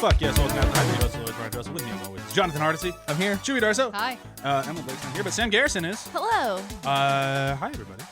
Fuck yes, welcome to the Hardesty. Bryan Dressel with me as always. Jonathan Hardesty. I'm here. Chewie Darsow. Hi. Emily Blake's not here, but Sam Garrison is. Hello. Hi everybody.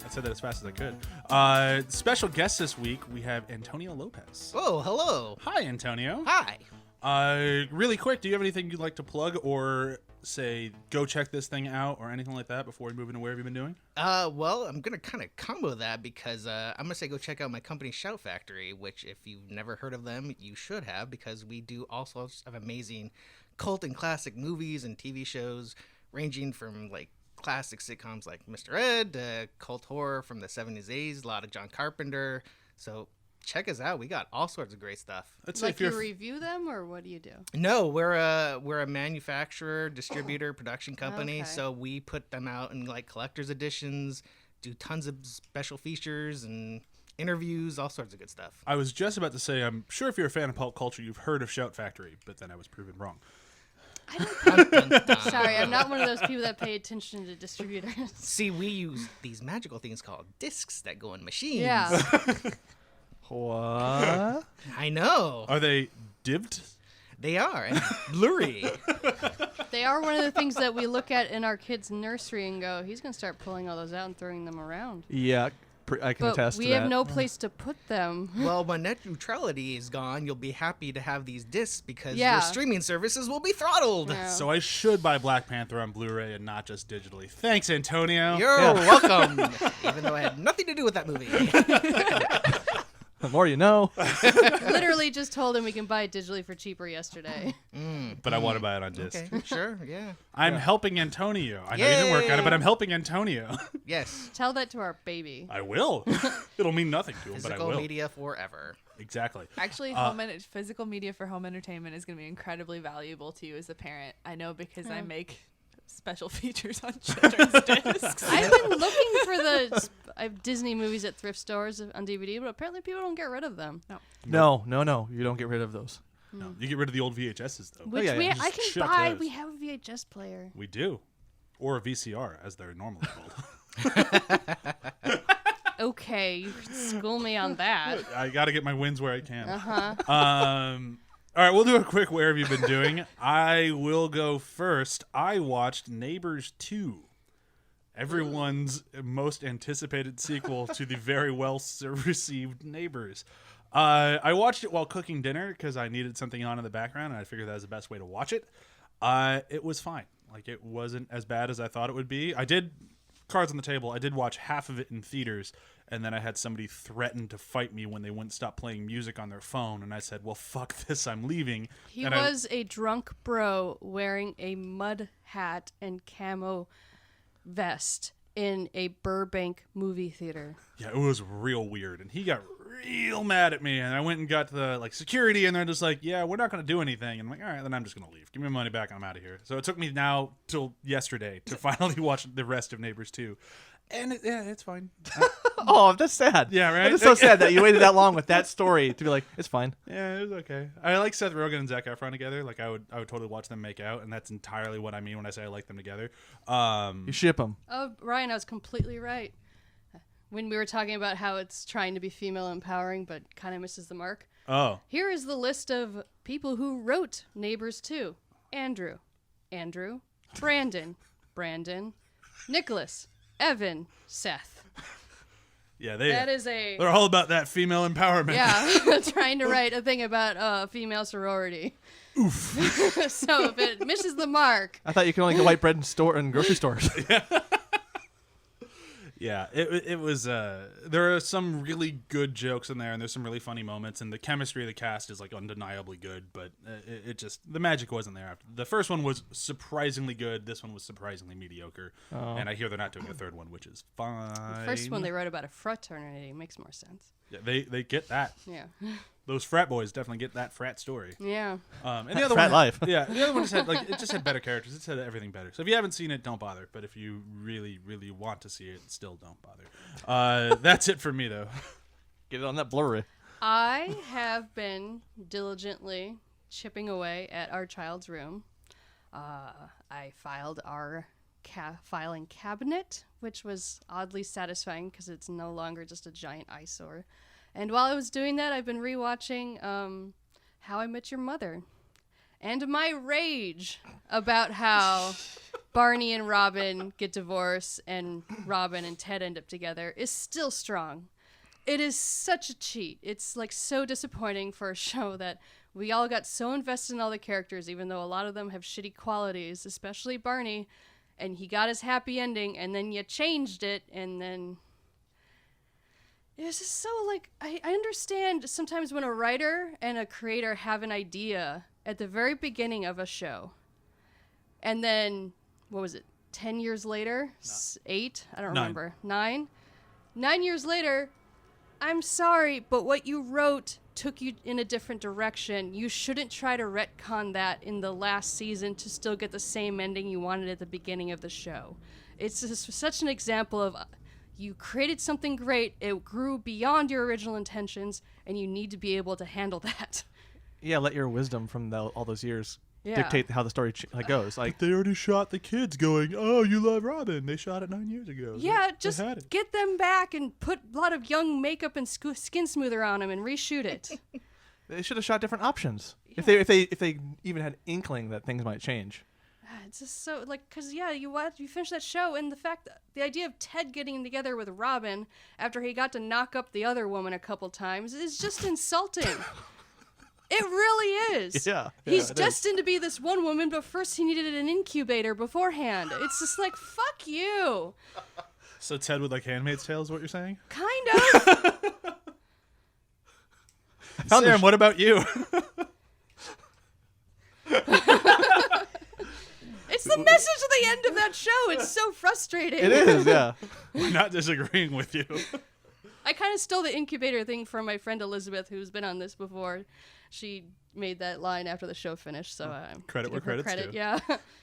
I said that as fast as I could. Special guest this week, we have Antonio Lopez. Oh, hello. Hi, Antonio. Hi. Really quick, do you have anything you'd like to plug or say, go check this thing out or anything like that before we move into where have you been doing? Well, I'm going to kind of combo that because I'm going to say go check out my company, Shout Factory, which if you've never heard of them, you should have because we do all sorts of amazing cult and classic movies and TV shows ranging from like classic sitcoms like Mr. Ed to cult horror from the 70s, 80s, a lot of John Carpenter. So check us out. We got all sorts of great stuff. Like you review them, or what do you do? No, we're a manufacturer, distributor, production company. Okay. So we put them out in like collector's editions, do tons of special features and interviews, all sorts of good stuff. I was just about to say, I'm sure if you're a fan of pulp culture, you've heard of Shout Factory, but then I was proven wrong. Sorry, I'm not one of those people that pay attention to distributors. See, we use these magical things called discs that go in machines. Yeah. What? I know. Are they dived? They are. And blurry. They are one of the things that we look at in our kids' nursery and go, he's going to start pulling all those out and throwing them around. Yeah, I can But attest to we that. have no place to put them. Well, when net neutrality is gone, you'll be happy to have these discs because Yeah. your streaming services will be throttled. Yeah. So I should buy Black Panther on Blu-ray and not just digitally. Thanks, Antonio. You're welcome. Even though I had nothing to do with that movie. The more you know. Literally just told him we can buy it digitally for cheaper yesterday. But I want to buy it on disc. Okay, sure, yeah. I'm helping Antonio. I know you didn't work on it, but I'm helping Antonio. Yes. Tell that to our baby. I will. It'll mean nothing to him, but I Physical will. media forever. Exactly. Actually, physical media for home entertainment is going to be incredibly valuable to you as a parent. I know because I make special features on children's discs. I've been looking for the Disney movies at thrift stores on DVD, but apparently people don't get rid of them. No. You don't get rid of those. No, you get rid of the old VHSs though. Which yeah. I Just can shut buy. those. We have a VHS player. We do, or a VCR as they're normally called. Okay, you can school me on that. I got to get my wins where I can. Uh-huh. All right, we'll do a quick where have you been doing. I will go first. I watched Neighbors 2. Everyone's most anticipated sequel to the very well received Neighbors. I watched it while cooking dinner because I needed something on in the background, and I figured that was the best way to watch it. It was fine. Like, it wasn't as bad as I thought it would be. Cards on the table, I did watch half of it in theaters, and then I had somebody threaten to fight me when they wouldn't stop playing music on their phone, and I said, well, fuck this, I'm leaving. He And was a drunk bro wearing a mud hat and camo vest in a Burbank movie theater. Yeah, it was real weird, and he got real mad at me, and I went and got to the security, and they're just like, yeah, we're not going to do anything. And I'm like, all right, then I'm just going to leave. Give me my money back, and I'm out of here. So it took me now till yesterday to finally watch the rest of Neighbors 2. And it's fine. Oh, that's sad. Yeah, right? It's so sad that you waited that long with that story to be like, it's fine. Yeah, it was okay. I like Seth Rogen and Zac Efron together. Like I would totally watch them make out, and that's entirely what I mean when I say I like them together. You ship them. Oh, Ryan, I was completely right. When we were talking about how it's trying to be female empowering but kind of misses the mark. Oh. Here is the list of people who wrote Neighbors 2. Andrew, Brandon, Nicholas, Evan, Seth. Yeah, They're all about that female empowerment. Yeah, trying to write a thing about female sorority. Oof. So if it misses the mark. I thought you could only get white bread in grocery stores. Yeah, it was. There are some really good jokes in there, and there's some really funny moments, and the chemistry of the cast is undeniably good. But it just the magic wasn't there. After the first one was surprisingly good, this one was surprisingly mediocre, and I hear they're not doing a third one, which is fine. The first one they wrote about a fraternity makes more sense. Yeah, they get that. Yeah. Those frat boys definitely get that frat story. Yeah. And the other Frat one, life. Yeah, the other one just had better characters. It had everything better. So if you haven't seen it, don't bother. But if you really, really want to see it, still don't bother. That's it for me though. Get it on that Blu-ray. I have been diligently chipping away at our child's room. I filed our filing cabinet, which was oddly satisfying because it's no longer just a giant eyesore. And while I was doing that, I've been rewatching How I Met Your Mother. And my rage about how Barney and Robin get divorced and Robin and Ted end up together is still strong. It is such a cheat. It's like so disappointing for a show that we all got so invested in all the characters, even though a lot of them have shitty qualities, especially Barney, and he got his happy ending, and then you changed it, and then... It was just so, like, I understand sometimes when a writer and a creator have an idea at the very beginning of a show, and then, what was it, 10 years later? 8? I don't remember. 9? 9 years later, I'm sorry, but what you wrote took you in a different direction. You shouldn't try to retcon that in the last season to still get the same ending you wanted at the beginning of the show. It's just such an example of... You created something great, it grew beyond your original intentions, and you need to be able to handle that. Yeah, let your wisdom from all those years Yeah. dictate how the story goes. Like, They already shot the kids going, oh, you love Robin. They shot it 9 years ago. Yeah, They just had it. get them back and put a lot of young makeup and skin smoother on them and reshoot it. they should have shot different options. If they even had inkling that things might change. It's just so, like, because, yeah, you finish that show, and the idea of Ted getting together with Robin after he got to knock up the other woman a couple times is just insulting. It really is. Yeah, He's it is. destined to be this one woman, but first he needed an incubator beforehand. It's just like, fuck you. So Ted with like Handmaid's Tale is what you're saying? Kind of. Sam, what about you? It's the message at the end of that show. It's so frustrating. It is, yeah. We're not disagreeing with you. I kind of stole the incubator thing from my friend Elizabeth, who's been on this before. She made that line after the show finished, so Credit to where give her credit's due. Yeah.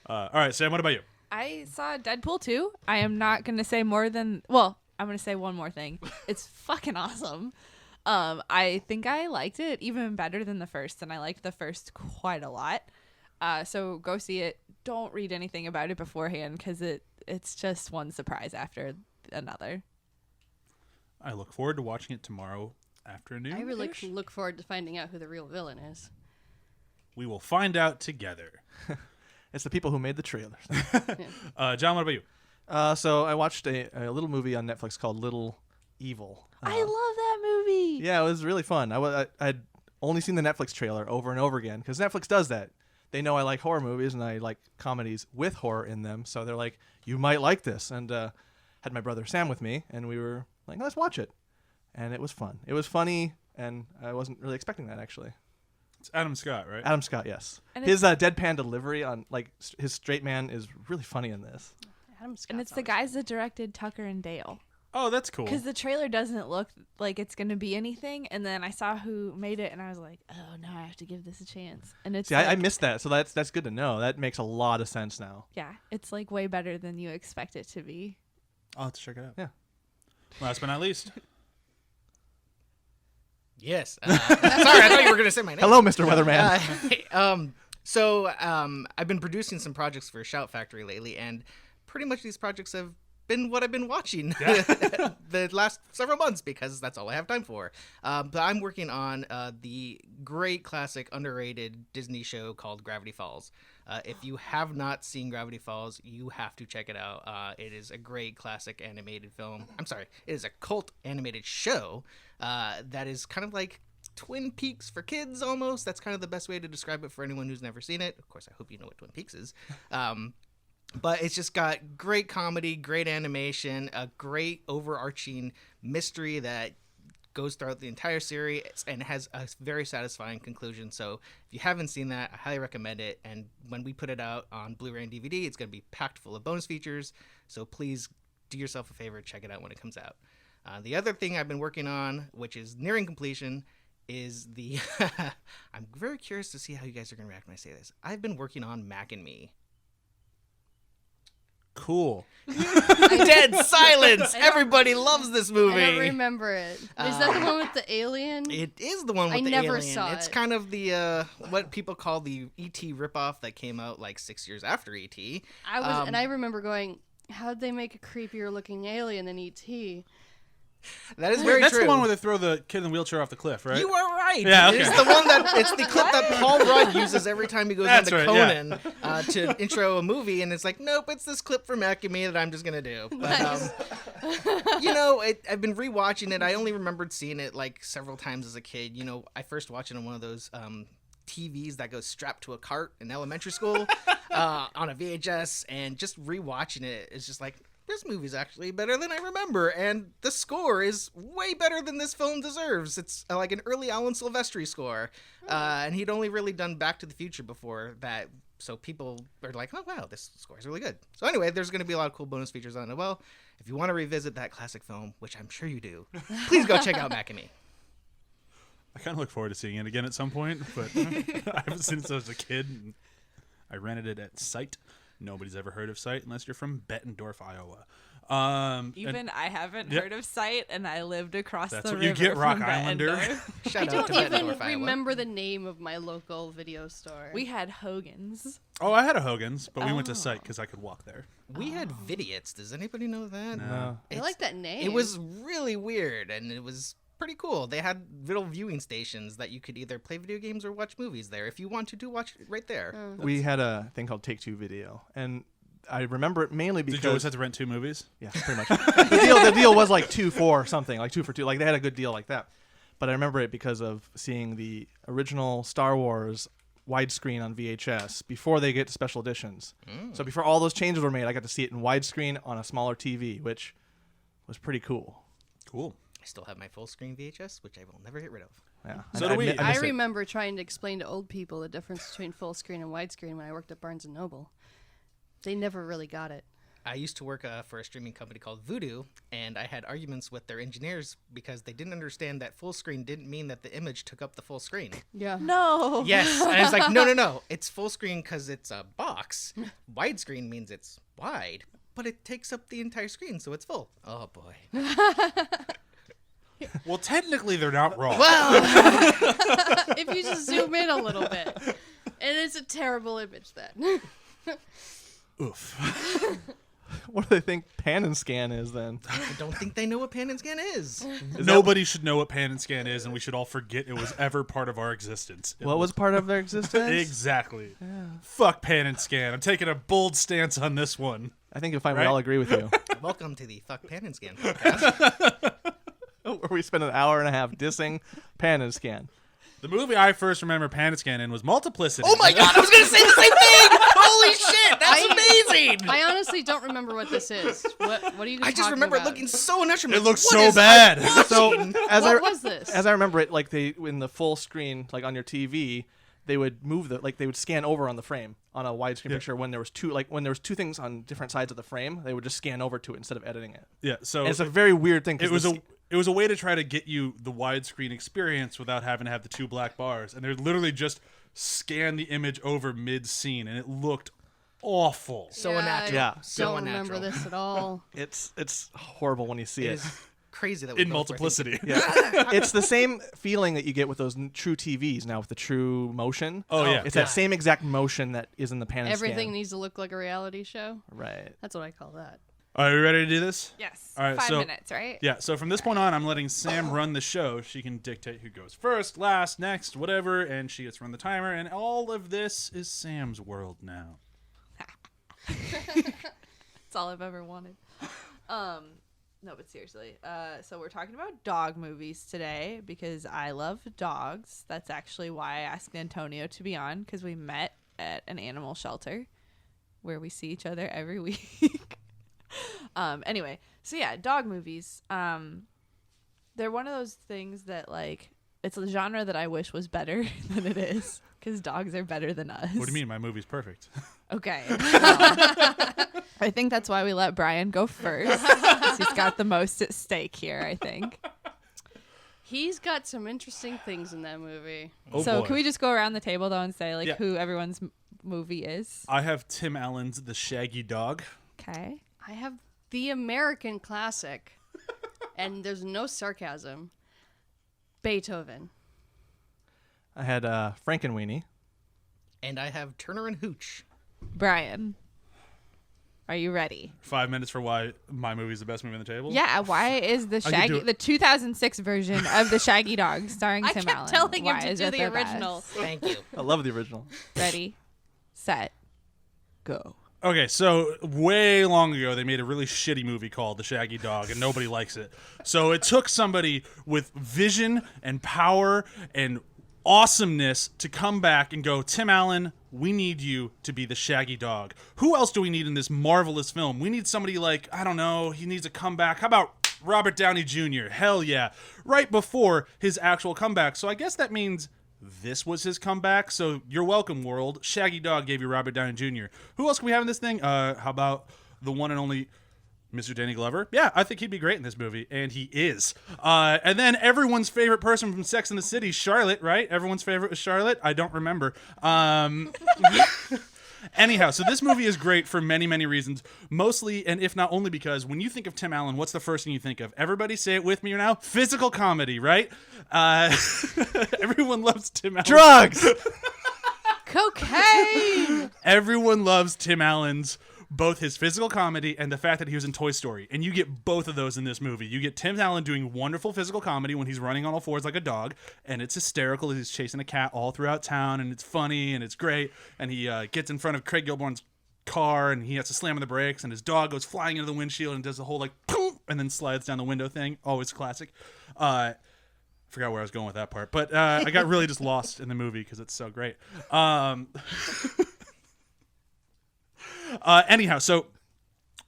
All right, Sam, what about you? I saw Deadpool 2. I am not going to say more than... Well, I'm going to say one more thing. It's fucking awesome. I think I liked it even better than the first, and I liked the first quite a lot. So go see it. Don't read anything about it beforehand, because it's just one surprise after another. I look forward to watching it tomorrow afternoon. I really look forward to finding out who the real villain is. We will find out together. It's the people who made the trailers. John, what about you? So I watched a little movie on Netflix called Little Evil. I love that movie. Yeah, it was really fun. I'd only seen the Netflix trailer over and over again because Netflix does that. They know I like horror movies and I like comedies with horror in them. So they're like, you might like this. And had my brother Sam with me, and we were like, let's watch it. And it was fun. It was funny, and I wasn't really expecting that, actually. It's Adam Scott, right? Adam Scott, yes. And His deadpan delivery on, like, his straight man is really funny in this. Adam Scott's And it's the always- guys that directed Tucker and Dale. Oh, that's cool. Because the trailer doesn't look like it's going to be anything. And then I saw who made it, and I was like, oh, no, I have to give this a chance. And it's See, like, I missed that, so that's good to know. That makes a lot of sense now. yeah, it's like way better than you expect it to be. I'll have to check it out. Yeah. Last but not least. Yes. Sorry, I thought you were going to say my name. Hello, Mr. Weatherman. So I've been producing some projects for Shout Factory lately, and pretty much these projects have been what I've been watching the last several months because that's all I have time for. But I'm working on the great classic underrated Disney show called Gravity Falls. If you have not seen Gravity Falls, you have to check it out. It is a great classic animated film. I'm sorry, it is a cult animated show that is kind of like Twin Peaks for kids almost. That's kind of the best way to describe it for anyone who's never seen it. Of course, I hope you know what Twin Peaks is. But it's just got great comedy, great animation, a great overarching mystery that goes throughout the entire series and has a very satisfying conclusion. So if you haven't seen that, I highly recommend it. And when we put it out on Blu-ray and DVD, it's going to be packed full of bonus features. So please do yourself a favor, check it out when it comes out. The other thing I've been working on, which is nearing completion, is the... I'm very curious to see how you guys are going to react when I say this. I've been working on Mac and Me. Cool. Dead silence. Everybody loves this movie. I don't remember it. Is that the one with the alien? It is the one with I the never alien. saw It's it. kind of the what people call the E.T. ripoff that came out like 6 years after E.T. I remember going, how'd they make a creepier looking alien than E.T.? That is very That's true. the one where they throw the kid in the wheelchair off the cliff, right? You are right. Yeah, okay. It's the one it's the clip that Paul Rudd uses every time he goes That's into right, yeah. Conan to intro a movie, and it's like, nope, it's this clip from Acme that I'm just gonna do. But I've been rewatching it. I only remembered seeing it like several times as a kid. I first watched it on one of those TVs that goes strapped to a cart in elementary school on a VHS, and just rewatching it is just like, this movie's actually better than I remember, and the score is way better than this film deserves. It's like an early Alan Silvestri score, and he'd only really done Back to the Future before that, so people are like, oh wow, this score is really good. So anyway, there's going to be a lot of cool bonus features on it. Well, if you want to revisit that classic film, which I'm sure you do, please go check out Macamee. I kind of look forward to seeing it again at some point, but I haven't seen it since I was a kid. And I rented it at Sight. Nobody's ever heard of Sight unless you're from Bettendorf, Iowa. I haven't heard of Sight, and I lived across That's the what river you get, from Rock Islander. Bettendorf. Shout I out to don't even Bettendorf, Iowa. remember the name of my local video store. We had Hogan's. Oh, I had a Hogan's, but we went to Sight because I could walk there. We had Vidiots. Does anybody know that? No. I like that name. It was really weird, and it was pretty cool. They had little viewing stations that you could either play video games or watch movies there. If you wanted to, watch it right there. We had a thing called Take Two Video, and I remember it mainly because Did you always have to rent 2 movies? yeah, pretty much. The deal was like 2 for something, like 2 for 2. Like they had a good deal like that. But I remember it because of seeing the original Star Wars widescreen on VHS before they get to special editions. So before all those changes were made, I got to see it in widescreen on a smaller TV, which was pretty cool. Cool. I still have my full screen VHS, which I will never get rid of. Yeah. So do we. I miss it. remember trying to explain to old people the difference between full screen and widescreen when I worked at Barnes & Noble. They never really got it. I used to work for a streaming company called Vudu, and I had arguments with their engineers because they didn't understand that full screen didn't mean that the image took up the full screen. Yeah. No. Yes, and I was like, no. It's full screen because it's a box. Widescreen means it's wide, but it takes up the entire screen, so it's full. Oh, boy. Well, technically, they're not wrong. Well, If you just zoom in a little bit. And it's a terrible image then. Oof. What do they think pan and scan is then? I don't think they know what pan and scan is. Nobody should know what pan and scan is, and we should all forget it was ever part of our existence. It What was part of their existence? Exactly. Fuck pan and scan. I'm taking a bold stance on this one. I think you'll find Right? we all agree with you. Welcome to the Fuck Pan and Scan podcast. Where we spent an hour and a half dissing pan and scan. The movie I first remember pan and scan in was Multiplicity. Oh my god, I was going to say the same thing! Holy shit, that's amazing! I honestly don't remember what this is. What are you I just talking remember it about? looking so unnatural. It looks What so is bad. So as What was this? As I remember it, like they in the full screen, like on your TV, they would move they would scan over on the frame on a widescreen picture when there was two things on different sides of the frame. They would just scan over to it instead of editing it. Yeah, so And it's a very weird thing. 'cause it was a way to try to get you the widescreen experience without having to have the 2 black bars. And they literally just scan the image over mid-scene, and it looked awful. So unnatural. Yeah. So Don't unnatural. remember this at all. it's horrible when you see It it. is crazy that we In both were Multiplicity. Yeah, it's the same feeling that you get with those true TVs now with the true motion. Oh, yeah. It's God. that same exact motion that is in the pan and Everything scan. needs to look like a reality show. Right. That's what I call that. Are you ready to do this? Yes. All right, 5 so- minutes, right? Yeah, so from this point on, I'm letting Sam run the show. She can dictate who goes first, last, next, whatever, and she gets to run the timer, and all of this is Sam's world now. That's all I've ever wanted. No, but seriously. So we're talking about dog movies today because I love dogs. That's actually why I asked Antonio to be on, because we met at an animal shelter where we see each other every week. Anyway, so yeah, dog movies. They're one of those things that, like, it's a genre that I wish was better than it is, because dogs are better than us. What do you mean? My movie's perfect. Okay. I think that's why we let Bryan go first. 'Cause he's got the most at stake here, I think. He's got some interesting things in that movie. Oh, So boy. can we just go around the table, though, and say, like, Yeah. who everyone's movie is? I have Tim Allen's The Shaggy Dog. Okay. I have the American classic, and there's no sarcasm, Beethoven. I had Frankenweenie. And I have Turner and Hooch. Bryan. Are you ready? 5 minutes for why my movie is the best movie on the table. Yeah. Why is the I could do Shaggy it. the 2006 version of the Shaggy Dog starring I Tim kept Allen? telling him Why to is do it the their original. best? Thank you. I love the original. Ready, set, go. Okay, so way long ago, they made a really shitty movie called The Shaggy Dog, and nobody likes it. So it took somebody with vision and power and awesomeness to come back and go, Tim Allen, we need you to be the Shaggy Dog. Who else do we need in this marvelous film? We need somebody like, I don't know, he needs a comeback. How about Robert Downey Jr.? Hell yeah. Right before his actual comeback. So I guess that means this was his comeback. So you're welcome, world. Shaggy Dog gave you Robert Downey Jr. Who else can we have in this thing? How about the one and only Mr. Danny Glover? Yeah, I think he'd be great in this movie, and he is. And then everyone's favorite person from Sex and the City, Charlotte, right? Everyone's favorite was Charlotte? I don't remember. Anyhow, so this movie is great for many, many reasons. Mostly, and if not only because, when you think of Tim Allen, what's the first thing you think of? Everybody say it with me now. Physical comedy, right? Everyone loves Tim Allen. Drugs. Cocaine. Everyone loves Tim Allen's both his physical comedy and the fact that he was in Toy Story. And you get both of those in this movie. You get Tim Allen doing wonderful physical comedy when he's running on all fours like a dog, and it's hysterical. He's chasing a cat all throughout town, and it's funny, and it's great. And he gets in front of Craig Gilborn's car, and he has to slam on the brakes, and his dog goes flying into the windshield and does the whole, like, poof, and then slides down the window thing. Always classic. Forgot where I was going with that part. But I got really just lost in the movie because it's so great. Anyhow, so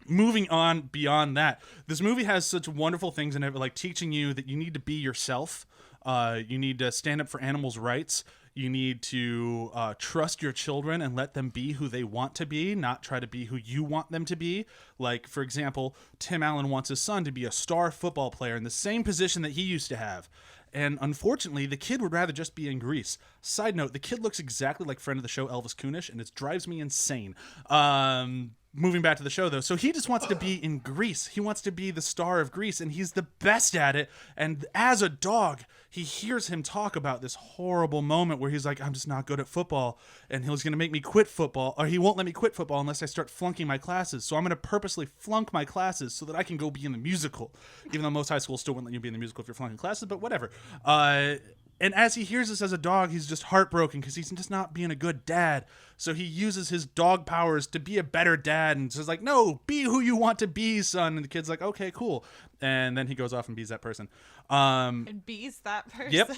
moving on beyond that, this movie has such wonderful things in it, like teaching you that you need to be yourself. You need to stand up for animals' rights. You need to trust your children and let them be who they want to be, not try to be who you want them to be. Like, for example, Tim Allen wants his son to be a star football player in the same position that he used to have. And unfortunately, the kid would rather just be in Greece. Side note, the kid looks exactly like friend of the show Elvis Kunish, and it drives me insane. Moving back to the show, though. So he just wants to be in Greece. He wants to be the star of Greece, and he's the best at it. And as a dog, he hears him talk about this horrible moment where he's like, I'm just not good at football, and he's going to make me quit football, or he won't let me quit football unless I start flunking my classes. So I'm going to purposely flunk my classes so that I can go be in the musical, even though most high schools still wouldn't let you be in the musical if you're flunking classes, but whatever. And as he hears this as a dog, he's just heartbroken because he's just not being a good dad. So he uses his dog powers to be a better dad and says like, no, be who you want to be, son. And the kid's like, okay, cool. And then he goes off and bees that person. And B's that person. Yep.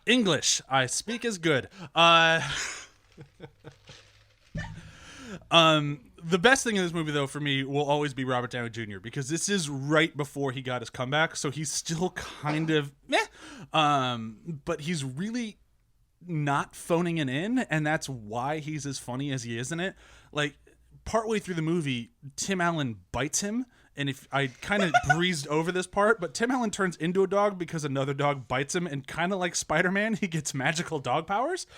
English. I speak as good. The best thing in this movie, though, for me, will always be Robert Downey Jr. because this is right before he got his comeback, so he's still kind of meh. But he's really not phoning it in, and that's why he's as funny as he is in it. Like, partway through the movie, Tim Allen bites him, and if I kind of breezed over this part, but Tim Allen turns into a dog because another dog bites him, and kind of like Spider-Man, he gets magical dog powers.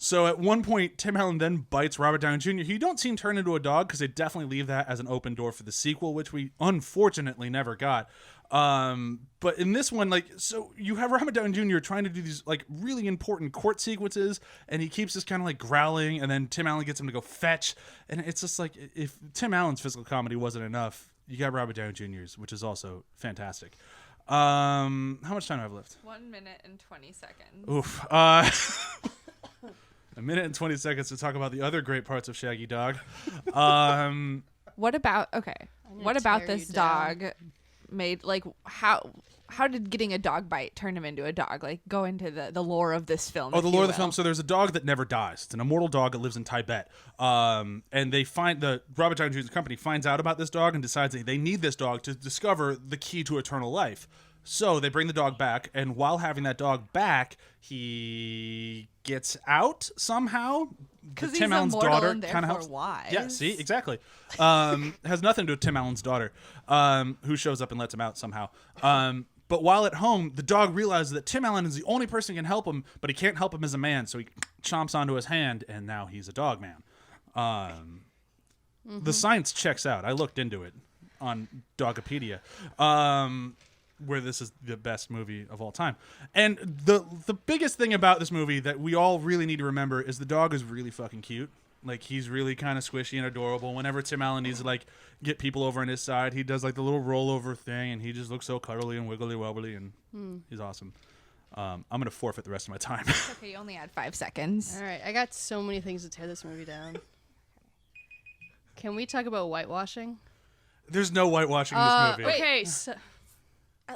So at one point, Tim Allen then bites Robert Downey Jr. You don't see him turn into a dog because they definitely leave that as an open door for the sequel, which we unfortunately never got. But in this one, like, so you have Robert Downey Jr. trying to do these like really important court sequences, and he keeps just kind of like growling, and then Tim Allen gets him to go fetch, and it's just like if Tim Allen's physical comedy wasn't enough, you got Robert Downey Jr.'s, which is also fantastic. How much time do I have left? 1 minute and 20 seconds. Oof. A minute and 20 seconds to talk about the other great parts of Shaggy Dog. What about what about tear this you down. dog made like how did getting a dog bite turn him into a dog? Like go into the lore of this film. Oh, if the you lore of the will. film. So there's a dog that never dies. It's an immortal dog that lives in Tibet. And they find the Robert Downey Jr.'s company finds out about this dog and decides that they need this dog to discover the key to eternal life. So they bring the dog back, and while having that dog back, he gets out somehow. Because he's Tim Allen's immortal daughter and kind of therefore helps. wise. Yeah, see, exactly. Has nothing to do with Tim Allen's daughter, who shows up and lets him out somehow. But while at home, the dog realizes that Tim Allen is the only person who can help him, but he can't help him as a man, so he chomps onto his hand, and now he's a dog man. The science checks out. I looked into it on Dogopedia. Where this is the best movie of all time. And the biggest thing about this movie that we all really need to remember is the dog is really fucking cute. Like, he's really kind of squishy and adorable. Whenever Tim Allen needs to, like, get people over on his side, he does, like, the little rollover thing, and he just looks so cuddly and wiggly wobbly, and he's awesome. I'm going to forfeit the rest of my time. Okay, you only had 5 seconds. All right, I got so many things to tear this movie down. Can we talk about whitewashing? There's no whitewashing in this movie. Okay, so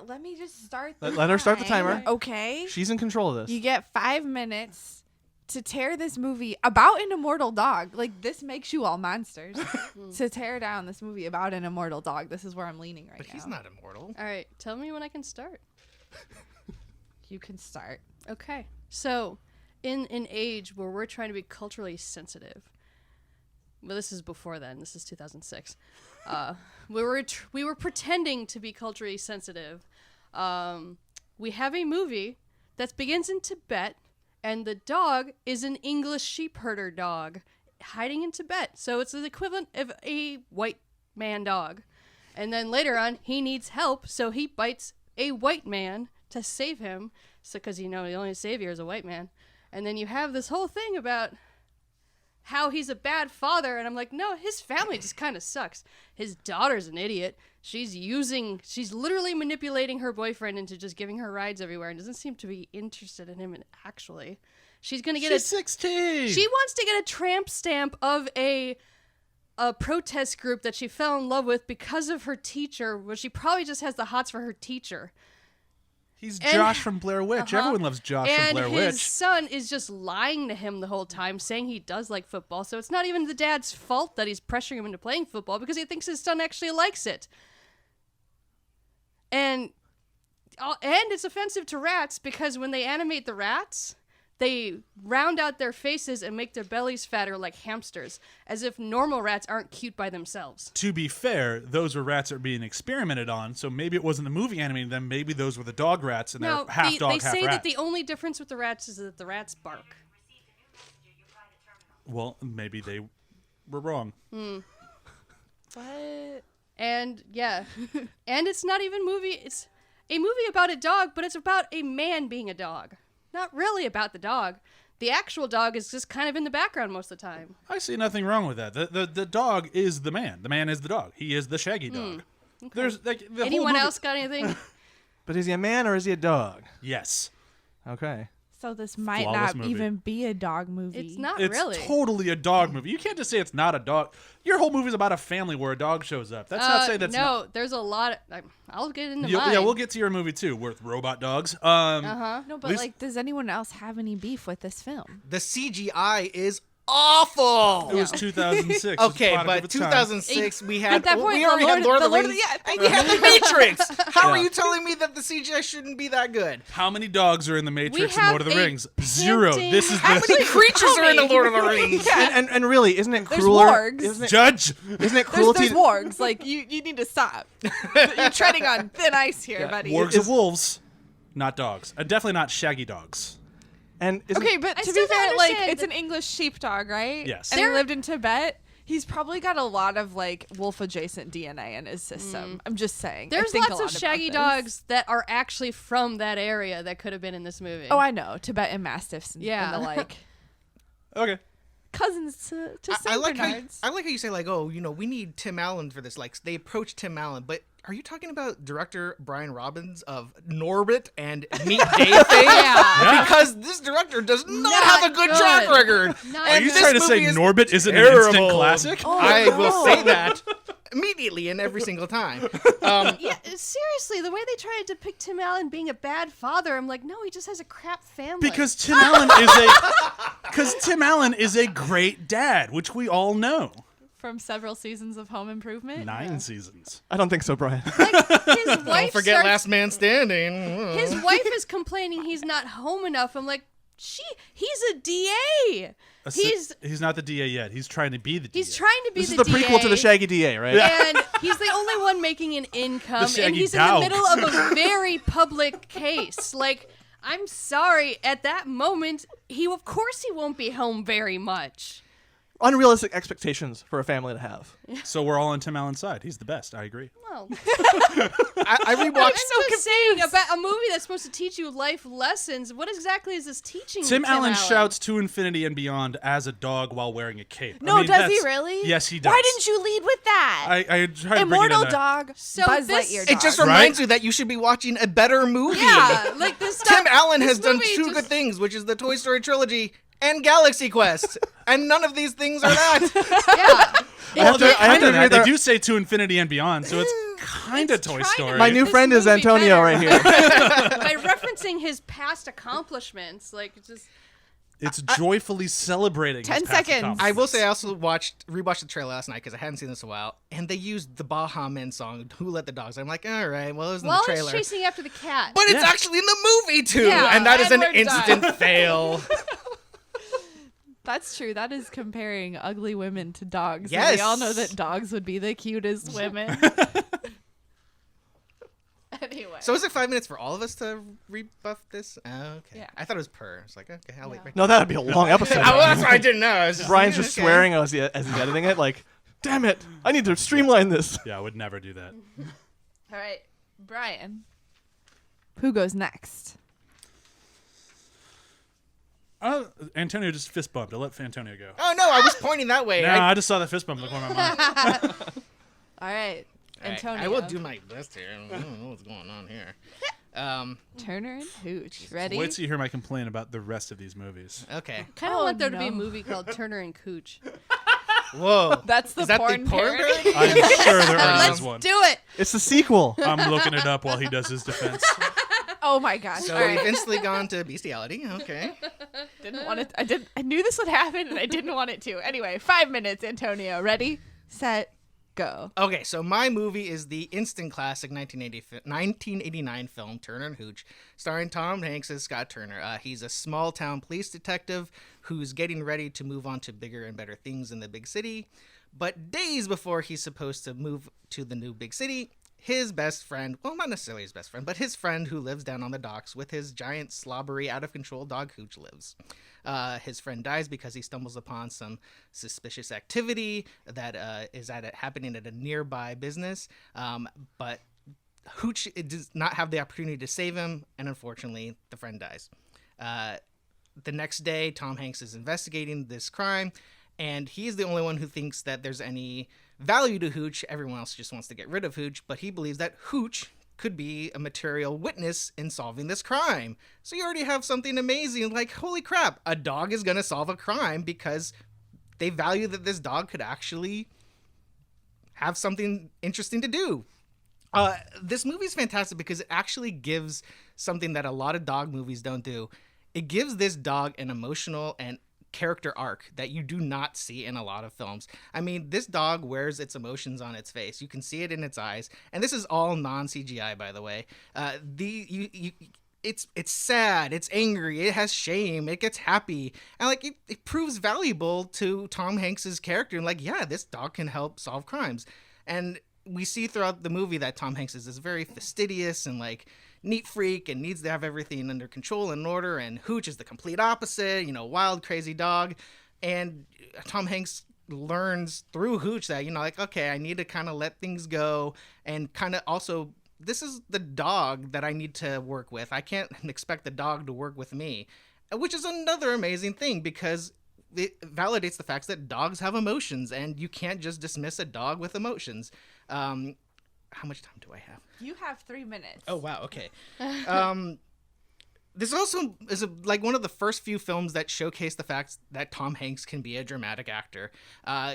Let me just start. Let her start the timer. Okay. She's in control of this. You get 5 minutes to tear this movie about an immortal dog. Like, this makes you all monsters. To tear down this movie about an immortal dog. This is where I'm leaning right But now. he's not immortal. all right, tell me when I can start. You can start. Okay, so in an age where we're trying to be culturally sensitive, well, this is before then. This is 2006. We were pretending to be culturally sensitive. We have a movie that begins in Tibet, and the dog is an English sheep herder dog hiding in Tibet. So it's the equivalent of a white man dog. And then later on, he needs help, so he bites a white man to save him. So, because the only savior is a white man. And then you have this whole thing about how he's a bad father, and I'm like, no, his family just kind of sucks. His daughter's an idiot. She's literally manipulating her boyfriend into just giving her rides everywhere and doesn't seem to be interested in him actually. She's 16. She wants to get a tramp stamp of a protest group that she fell in love with because of her teacher, where she probably just has the hots for her teacher. He's Josh from Blair Witch. Everyone loves Josh from Blair And Witch. his son is just lying to him the whole time, saying he does like football. So it's not even the dad's fault that he's pressuring him into playing football because he thinks his son actually likes it. And it's offensive to rats because when they animate the rats, they round out their faces and make their bellies fatter like hamsters, as if normal rats aren't cute by themselves. To be fair, those were rats that are being experimented on, so maybe it wasn't the movie animating them. Maybe those were the dog rats, and Now, they're half dog, they half say rat. that the only difference with the rats is that the rats bark. Well, maybe they were wrong. What? And yeah, and it's not even it's a movie about a dog, but it's about a man being a dog. Not really about the dog. The actual dog is just kind of in the background most of the time. I see nothing wrong with that. The dog is the man. The man is the dog. He is the shaggy dog. Okay. There's like the Anyone whole movie- else got anything? But is he a man or is he a dog? Yes. Okay. So this might Flawless not movie. even be a dog movie. It's not It's really. totally a dog movie. You can't just say it's not a dog. Your whole movie's about a family where a dog shows up. That's not saying that's no, not. there's a lot. I'll get into Yeah, mine. yeah, we'll get to your movie too, with robot dogs. No, but least- like, does anyone else have any beef with this film? The CGI is awful. It was 2006. It's Okay, a product of but its time. 2006 we had At that point, we already had Lord of the Rings. yeah, And we had the Matrix. How are Yeah. you telling me that the CGI shouldn't be that good? How many dogs are in the Matrix and have Lord of the a Rings? 0. panting- This is How the many creatures are in the Lord of the Rings? And really, isn't it There's crueler? wargs. Isn't it, judge. isn't it There's cruelty? wargs. Like, you need to stop. You're treading on thin ice here, buddy. Wargs of wolves, not dogs. Definitely not shaggy dogs. And isn't, Okay, but I to still be fair, don't like, understand it's an English sheepdog, right? Yes. And he There- lived in Tibet. He's probably got a lot of, like, wolf-adjacent DNA in his system. I'm just saying. I There's think a lots lot of about shaggy this. dogs that are actually from that area that could have been in this movie. Oh, I know. Tibetan Mastiffs and, Yeah. and the like. Okay. Cousins to I Saint like how Bernards. you say, like, oh, we need Tim Allen for this. Like, they approach Tim Allen, but are you talking about director Brian Robbins of Norbit and Meet Dave Thing? Yeah. Because this director does not Not have a good good. track record. Not Are And you this trying to say movie is Norbit isn't an instant terrible. classic? I will say that immediately and every single time. Yeah, seriously, the way they try to depict Tim Allen being a bad father, I'm like, no, he just has a crap family. Because Tim Allen is a great dad, which we all know. From several seasons of Home Improvement. 9 seasons. I don't think so, Brian. his wife Don't forget starts, Last Man Standing. his wife is complaining he's not home enough. I'm like, he's a DA. He's not the DA yet. He's trying to be the DA. He's trying to be This is the the prequel DA, to the Shaggy DA, right? and he's the only one making an income, and Shaggy he's dog. in the middle of a very public case. Like, I'm sorry, at that moment, of course he won't be home very much. unrealistic expectations for a family to have. So we're all on Tim Allen's side. He's the best. I agree. Well, I I'm rewatched. just saying about a movie that's supposed to teach you life lessons. What exactly is this teaching? Tim you, Allen shouts to infinity and beyond as a dog while wearing a cape. No, I mean, does he that's- really? Yes, he does. Why didn't you lead with that? I tried to bring it Immortal in there. dog, So Buzz this- Lightyear It dog. just Right? reminds you that you should be watching a better movie. Yeah, like this. Tim Allen has this done movie two just- good things, which is the Toy Story trilogy and Galaxy Quest, and none of these things are that. Yeah. Well, I have to agree they with do say to infinity and beyond, so it's kind of Toy trying to Story. My new This friend is movie Antonio better. right here. By referencing his past accomplishments, like it's just It's joyfully celebrating. 10 his past seconds. accomplishments. I will say I also rewatched the trailer last night because I hadn't seen this in a while, and they used the Baha Men song "Who Let the Dogs." I'm like, all right, well, it was in while the he's trailer, chasing after the cat. but it's Yeah. actually in the movie too, Yeah, and that is an and we're done. instant fail. That's true. That is comparing ugly women to dogs. And Yes. we all know that dogs would be the cutest women. Anyway. So is it 5 minutes for all of us to rebuff this? Oh, okay. Yeah. I thought it was per. It's like, okay, I'll wait. Right No, that'd be a long episode. Oh, well, that's what I didn't know. I was just, Brian's just okay. swearing as he's editing it, like, damn it, I need to streamline this. Yeah, I would never do that. All right, Brian. Who goes next? Antonio just fist bumped. I'll let Antonio go. Oh no, I was pointing that way. No, I, I just saw that fist bump in the corner of my mind. All right, all right, Antonio. I will do my best here. I don't know what's going on here. Turner and Hooch. Ready? Wait till you hear my complaint about the rest of these movies. Okay. Kind of Oh, want there to be a no. movie called Turner and Cooch. Whoa. That's the Is that porn the porn parody. I'm sure there already Let's is one. do it. It's the sequel. I'm looking it up while he does his defense. Oh my gosh! So All right. we've instantly gone to bestiality. Okay. Didn't want it. I knew this would happen, and I didn't want it to. Anyway, 5 minutes. Antonio, ready, set, go. Okay, so my movie is the instant classic 1989 film Turner and Hooch, starring Tom Hanks as Scott Turner. He's a small town police detective who's getting ready to move on to bigger and better things in the big city. But days before he's supposed to move to the new big city, his best friend, well, not necessarily his best friend, but his friend who lives down on the docks with his giant, slobbery, out-of-control dog Hooch lives. His friend dies because he stumbles upon some suspicious activity that is happening at a nearby business, but Hooch does not have the opportunity to save him, and unfortunately, the friend dies. The next day, Tom Hanks is investigating this crime, and he's the only one who thinks that there's any value to Hooch. Everyone else just wants to get rid of Hooch, but he believes that Hooch could be a material witness in solving this crime. So you already have something amazing, like, holy crap, a dog is going to solve a crime because they value that this dog could actually have something interesting to do. This movie is fantastic because it actually gives something that a lot of dog movies don't do. It gives this dog an emotional and character arc that you do not see in a lot of films. I mean, this dog wears its emotions on its face. You can see it in its eyes, and this is all non-CGI, by the way. It's sad, it's angry, it has shame, it gets happy, and like it proves valuable to Tom Hanks's character. And like, yeah, this dog can help solve crimes. And we see throughout the movie that Tom Hanks is this very fastidious and like neat freak and needs to have everything under control and in order, and Hooch is the complete opposite, wild, crazy dog. And Tom Hanks learns through Hooch that, like, okay, I need to kind of let things go, and kind of also, this is the dog that I need to work with. I can't expect the dog to work with me, which is another amazing thing because it validates the facts that dogs have emotions, and you can't just dismiss a dog with emotions. How much time do I have? You have 3 minutes. Oh, wow. Okay. This also is like one of the first few films that showcase the fact that Tom Hanks can be a dramatic actor.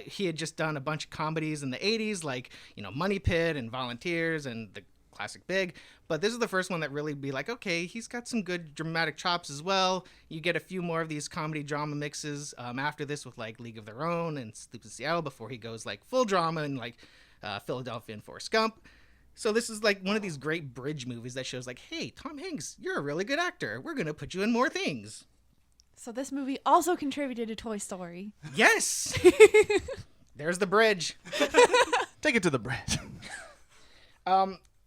He had just done a bunch of comedies in the 80s, like, Money Pit and Volunteers and the classic Big. But this is the first one that really be like, okay, he's got some good dramatic chops as well. You get a few more of these comedy drama mixes after this with like League of Their Own and Sleep in Seattle before he goes like full drama and like Philadelphia and Forrest Gump. So this is like one of these great bridge movies that shows like, hey, Tom Hanks, you're a really good actor. We're going to put you in more things. So this movie also contributed to Toy Story. Yes. There's the bridge. Take it to the bridge.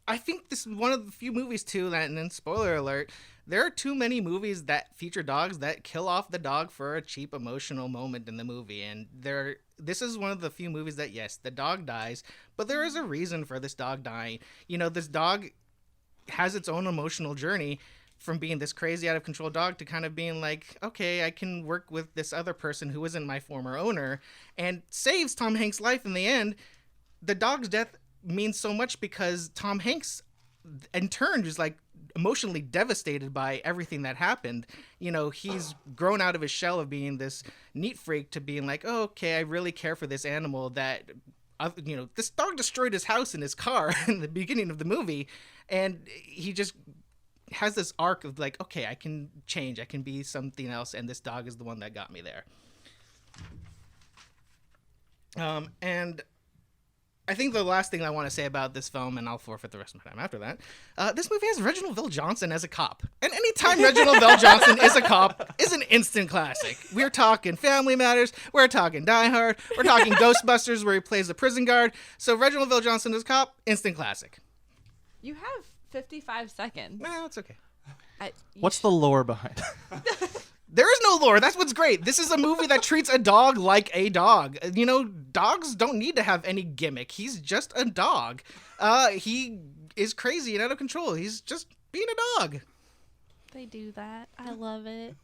I think this is one of the few movies too that, and then spoiler alert, there are too many movies that feature dogs that kill off the dog for a cheap emotional moment in the movie, and this is one of the few movies that, yes, the dog dies, but there is a reason for this dog dying. You know, this dog has its own emotional journey from being this crazy out of control dog to kind of being like, okay, I can work with this other person who isn't my former owner, and saves Tom Hanks' life in the end. The dog's death means so much because Tom Hanks in turn is like emotionally devastated by everything that happened. You know, he's grown out of his shell of being this neat freak to being like, oh, okay, I really care for this animal that, you know, this dog destroyed his house and his car in the beginning of the movie. And he just has this arc of like, okay, I can change. I can be something else. And this dog is the one that got me there. And I think the last thing I want to say about this film, and I'll forfeit the rest of my time after that, this movie has Reginald VelJohnson as a cop. And anytime Reginald VelJohnson is a cop is an instant classic. We're talking Family Matters, we're talking Die Hard, we're talking Ghostbusters where he plays the prison guard. So Reginald VelJohnson as a cop, instant classic. You have 55 seconds. Well, it's okay. What's the lore behind it? There is no lore. That's what's great. This is a movie that treats a dog like a dog. You know, dogs don't need to have any gimmick. He's just a dog. He is crazy and out of control. He's just being a dog. They do that. I love it.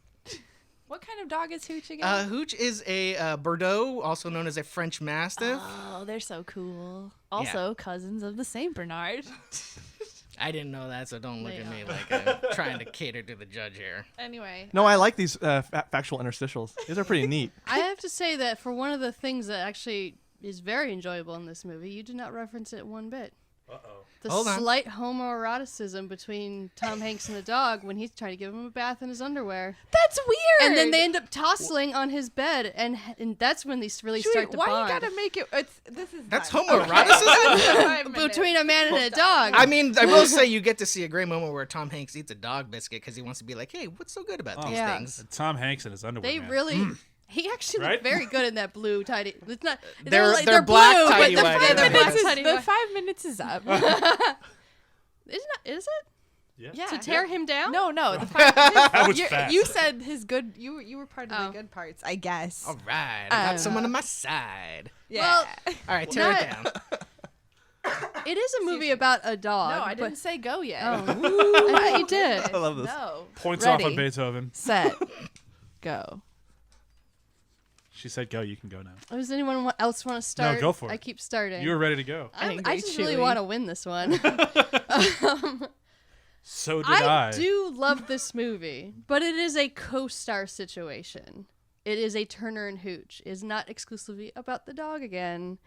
What kind of dog is Hooch again? Hooch is a Bordeaux, also known as a French Mastiff. Oh, they're so cool. Also, cousins of the Saint Bernard. I didn't know that, so don't look They at me are. like I'm trying to cater to the judge here. Anyway, No, I like these factual interstitials. These are pretty neat. I have to say that for one of the things that actually is very enjoyable in this movie, you did not reference it one bit. Uh-oh. The Hold on. slight homoeroticism between Tom Hanks and the dog when he's trying to give him a bath in his underwear. That's weird. And then they end up tossing on his bed, and that's when they really Chewie, start to why bond. you gotta make it? That's fine. homoeroticism? 5 minutes. Between a man and a dog. I mean, I will say you get to see a great moment where Tom Hanks eats a dog biscuit because he wants to be like, hey, what's so good about these Yeah. things? Tom Hanks in his underwear. They man. really. He actually Right? looked very good in that blue tidy. It's not. They're black blue, tidy but whities. they're They're black black tidy The whities. 5 minutes is up. Is it? Yeah. Yeah. To tear him down? No, the 5 minutes. That was you, fast. you said his good. You were part of Oh. the good parts, I guess. All right, I got Um, someone on my side. Yeah. Well, All right, tear it not- down. It is a movie about a dog. no, I but- didn't say go yet. Oh, I thought you did. I love this. No. Points off Ready. on Beethoven. Set. Go. She said go, you can go now. Does anyone else want to start? go for it. I keep starting. You were ready to go. I Angry just really Chewie. want to win this one. So did I. do love this movie, but it is a co-star situation. It is a Turner and Hooch. It is not exclusively about the dog again.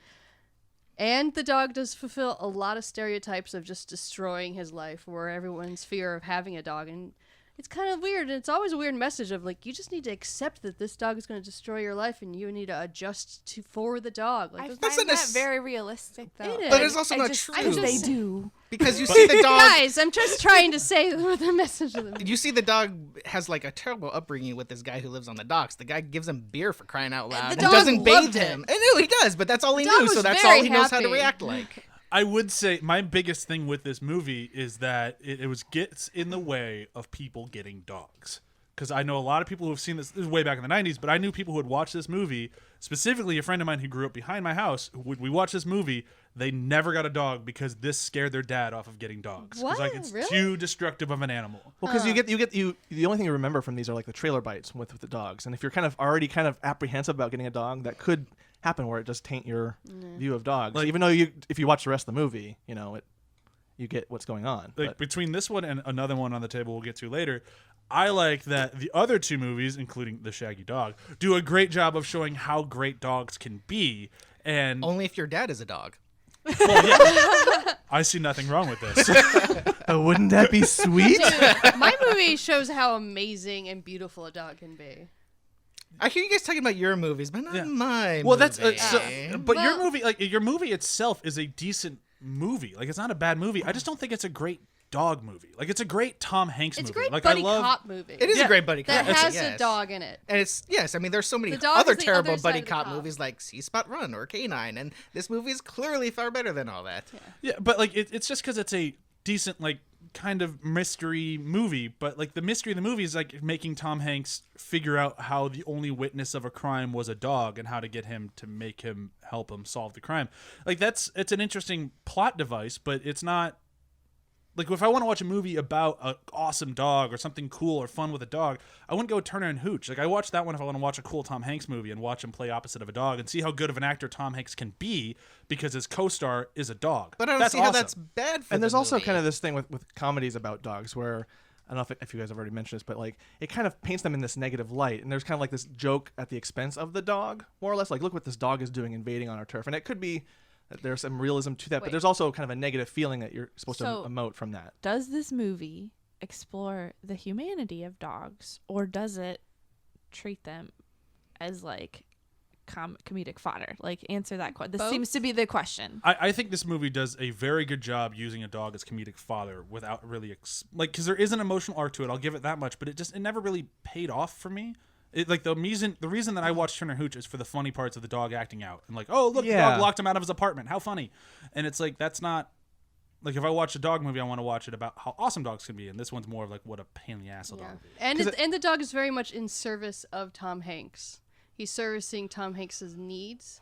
And the dog does fulfill a lot of stereotypes of just destroying his life, where everyone's fear of having a dog. And it's kind of weird. And it's always a weird message of like, you just need to accept that this dog is going to destroy your life and you need to adjust for the dog. Like, I that's- find not that s- very realistic, though. It is. But it's also I not just, true. I just, they do. Because you see the dog. guys, I'm just trying to say the message of the movie. You see the dog has like a terrible upbringing with this guy who lives on the docks. The guy gives him beer for crying out loud the and dog doesn't bathe loved it. him. I know he does, but that's all he The dog knew, so was that's very all he knows how to happy. react like. I would say my biggest thing with this movie is that it gets in the way of people getting dogs. Because I know a lot of people who have seen this was way back in the 90s, but I knew people who had watched this movie, specifically a friend of mine who grew up behind my house. When we watched this movie, they never got a dog because this scared their dad off of getting dogs. 'Cause, like, What? it's Really? too destructive of an animal. Well, because the only thing you remember from these are like the trailer bites with the dogs, and if you're kind of already kind of apprehensive about getting a dog, that could happen where it just taint your view of dogs. Like- Even though if you watch the rest of the movie, you get what's going on. Like But between this one and another one on the table we'll get to later, I like that the other two movies, including The Shaggy Dog, do a great job of showing how great dogs can be. And Only if your dad is a dog. I see nothing wrong with this. wouldn't that be sweet? My movie shows how amazing and beautiful a dog can be. I hear you guys talking about your movies, but not Yeah. my Well, that's movie. but Well- your movie itself is a decent movie. Like, it's not a bad movie. I just don't think it's a great dog movie. Like, it's a great Tom Hanks It's movie. a great like, buddy I love, cop movie. It is Yeah. a great buddy that cop. has yes. a dog in it. And it's, yes, I mean, there's so many The dog other is the terrible other side buddy of the cop cop. movies like See Spot Run or Canine, and this movie is clearly far better than all that. Yeah, but like it's just because it's a decent like kind of mystery movie, but like the mystery of the movie is like making Tom Hanks figure out how the only witness of a crime was a dog and how to get him to make him help him solve the crime. Like it's an interesting plot device, but it's not like if I want to watch a movie about an awesome dog or something cool or fun with a dog, I wouldn't go Turner and Hooch. Like I watch that one if I want to watch a cool Tom Hanks movie and watch him play opposite of a dog and see how good of an actor Tom Hanks can be because his co-star is a dog. But I don't That's see how awesome. that's bad for And there's the also movie. kind of this thing with comedies about dogs where I don't know if you guys have already mentioned this, but like it kind of paints them in this negative light, and there's kind of like this joke at the expense of the dog, more or less. Like, look what this dog is doing, invading on our turf, and it could be that there's some realism to that, but Wait. there's also kind of a negative feeling that you're supposed So- to emote from that. Does this movie explore the humanity of dogs, or does it treat them as like comedic fodder? Like, answer that question. This Both? seems to be the question. I think this movie does a very good job using a dog as comedic fodder without really because there is an emotional arc to it. I'll give it that much, but it never really paid off for me. It, like the reason that I watched Turner Hooch is for the funny parts of the dog acting out and like, oh look, the Yeah. dog locked him out of his apartment. How funny! And it's like that's not like if I watch a dog movie, I want to watch it about how awesome dogs can be. And this one's more of like what a pain in the ass a dog is. And the dog is very much in service of Tom Hanks. He's servicing Tom Hanks's needs,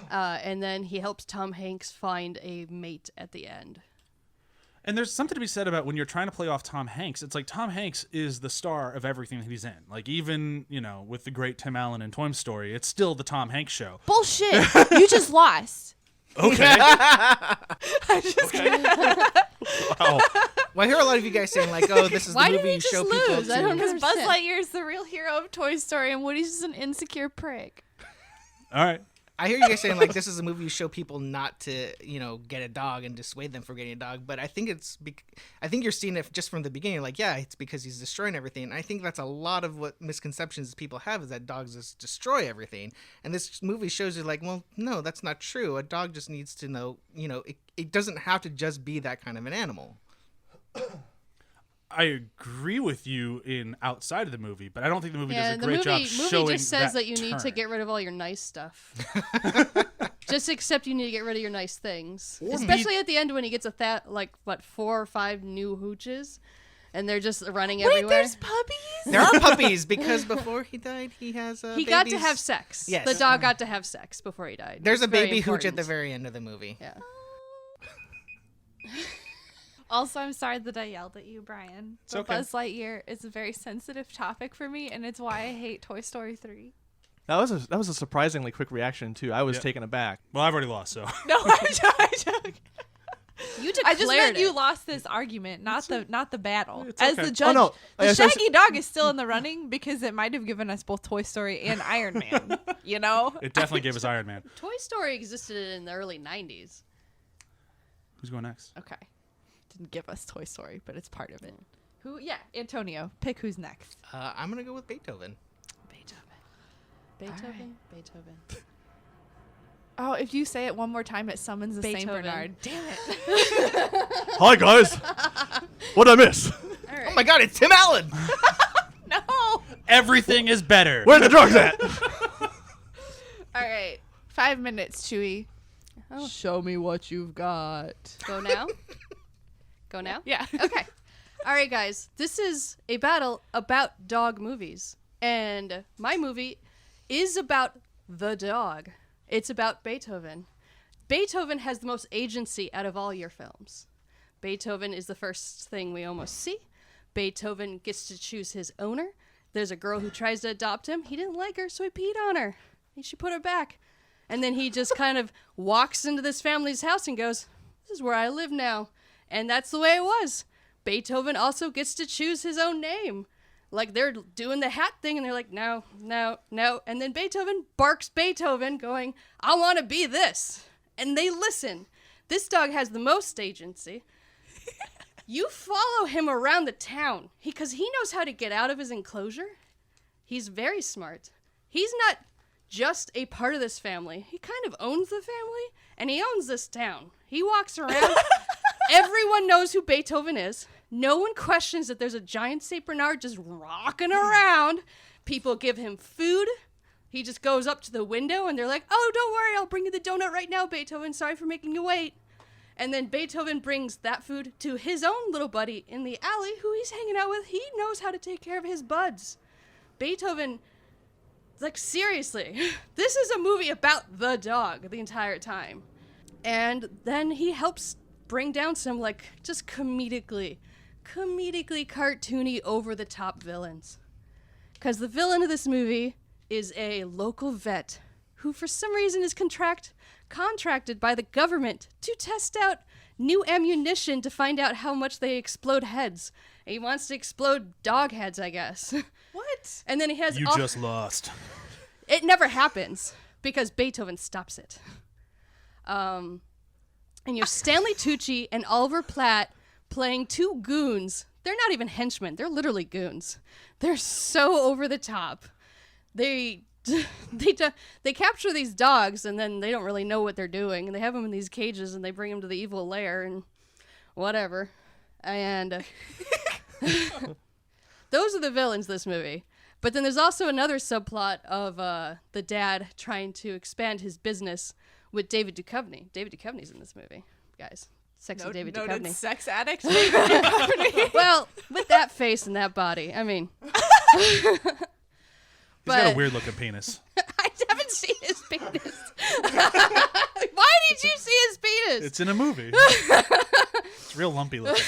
and then he helps Tom Hanks find a mate at the end. And there's something to be said about when you're trying to play off Tom Hanks. It's like Tom Hanks is the star of everything that he's in. Like even, with the great Tim Allen in Toy Story, it's still the Tom Hanks show. Bullshit. You just lost. Okay. I'm just kidding. Wow. Well, I hear a lot of you guys saying like, "Oh, this is Why the did movie he you just show lose? people I to." don't Because Buzz understand. Lightyear is the real hero of Toy Story, and Woody's just an insecure prick. All right. I hear you guys saying like, "This is a movie you show people not to, get a dog and dissuade them from getting a dog." But I think I think you're seeing it just from the beginning. Like, yeah, it's because he's destroying everything. And I think that's a lot of what misconceptions people have is that dogs just destroy everything. And this movie shows you like, well, no, that's not true. A dog just needs to know, it doesn't have to just be that kind of an animal. I agree with you in outside of the movie, but I don't think the movie Yeah, does a the great movie job showing just says that you turn. need to get rid of all your nice stuff. Just accept you need to get rid of your nice things. Or Especially at the end when he gets 4 or 5 new hooches, and they're just running Wait, everywhere. there's puppies? There are puppies because before he died, he has He got to babies. have sex. Yes. The dog got to have sex before he died. There's a It's very baby hooch at important. the very end of the movie. Yeah. Also, I'm sorry that I yelled at you, Brian. But okay. Buzz Lightyear is a very sensitive topic for me, and it's why I hate Toy Story 3. That was a surprisingly quick reaction too. I was Yep. taken aback. Well, I've already lost, so. No, I joke. You declared I just meant it. you lost this argument, not the battle. It's As okay. the judge, no. the I- Shaggy Dog is still in the running because it might have given us both Toy Story and Iron Man. You know? It definitely gave us Iron Man. Toy Story existed in the early 90s. Who's going next? Okay. Didn't give us Toy Story, but it's part of it. Who? Yeah, Antonio. Pick who's next. I'm gonna go with Beethoven. Beethoven. right. Beethoven. Oh, if you say it one more time, it summons the Saint Beethoven. Bernard. Damn it. Hi guys, what'd I miss? All right. Oh my God, it's Tim Allen. No. Everything is better. Where the drugs at? All right. 5 minutes, Chewie. Oh. Show me what you've got. Go now? Go now? Yeah. Okay. All right, guys. This is a battle about dog movies. And my movie is about the dog. It's about Beethoven. Beethoven has the most agency out of all your films. Beethoven is the first thing we almost see. Beethoven gets to choose his owner. There's a girl who tries to adopt him. He didn't like her, so he peed on her. He should put her back. And then he just kind of walks into this family's house and goes, "This is where I live now." And that's the way it was. Beethoven also gets to choose his own name. Like, they're doing the hat thing, and they're like, no, no, no. And then Beethoven barks Beethoven, going, "I want to be this." And they listen. This dog has the most agency. You follow him around the town because he knows how to get out of his enclosure. He's very smart. He's not just a part of this family. He kind of owns the family, and he owns this town. He walks around. Everyone knows who Beethoven is. No one questions that there's a giant St. Bernard just rocking around. People give him food. He just goes up to the window and they're like, oh, don't worry, I'll bring you the donut right now, Beethoven. Sorry for making you wait. And then Beethoven brings that food to his own little buddy in the alley who he's hanging out with. He knows how to take care of his buds. Beethoven, like, seriously, this is a movie about the dog the entire time. And then he helps bring down some, like, just comedically cartoony, over-the-top villains. Because the villain of this movie is a local vet who, for some reason, is contracted by the government to test out new ammunition to find out how much they explode heads. He wants to explode dog heads, I guess. What? And then he has You just lost. It never happens because Beethoven stops it. And you have Stanley Tucci and Oliver Platt playing two goons. They're not even henchmen. They're literally goons. They're so over the top. They capture these dogs and then they don't really know what they're doing. And they have them in these cages and they bring them to the evil lair and whatever. And those are the villains of this movie. But then there's also another subplot of the dad trying to expand his business with David Duchovny. David Duchovny's in this movie, guys. Sexy David Noted Duchovny. sex addict. David Duchovny. Well, with that face and that body, I mean. He's got a But- weird looking penis. I haven't seen his penis. Why did you see his penis? It's in a movie. It's real lumpy looking.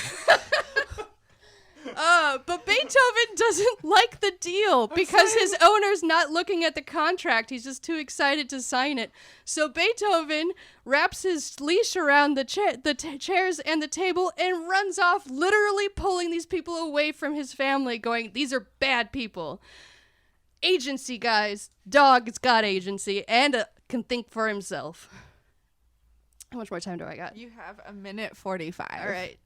But Beethoven doesn't like the deal because his owner's not looking at the contract. He's just too excited to sign it. So Beethoven wraps his leash around the chairs and the table and runs off, literally pulling these people away from his family, going, these are bad people. Agency, guys. Dog's got agency and can think for himself. How much more time do I got? You have 1:45. All right.